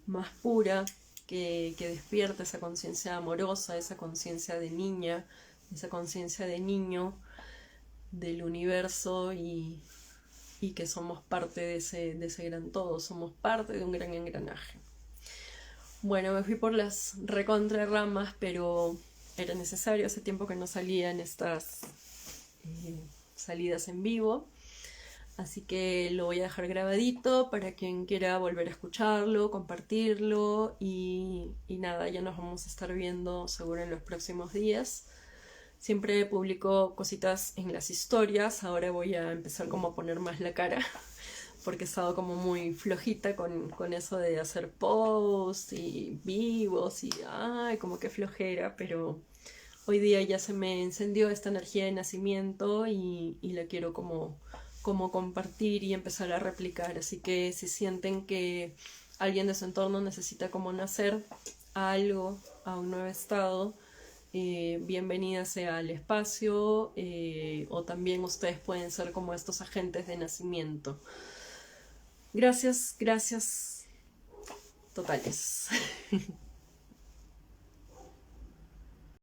más pura que despierta, esa conciencia amorosa, esa conciencia de niña, esa conciencia de niño del universo y que somos parte de ese gran todo, somos parte de un gran engranaje. Bueno, me fui por las recontra ramas, pero era necesario, hace tiempo que no salía en estas salidas en vivo, así que lo voy a dejar grabadito para quien quiera volver a escucharlo, compartirlo y nada, ya nos vamos a estar viendo seguro en los próximos días. Siempre publico cositas en las historias, ahora voy a empezar como a poner más la cara porque he estado como muy flojita con eso de hacer posts y vivos y ay, como que flojera, pero hoy día ya se me encendió esta energía de nacimiento y la quiero como compartir y empezar a replicar, así que si sienten que alguien de su entorno necesita como nacer a algo, a un nuevo estado, bienvenida sea al espacio, o también ustedes pueden ser como estos agentes de nacimiento. Gracias, gracias totales.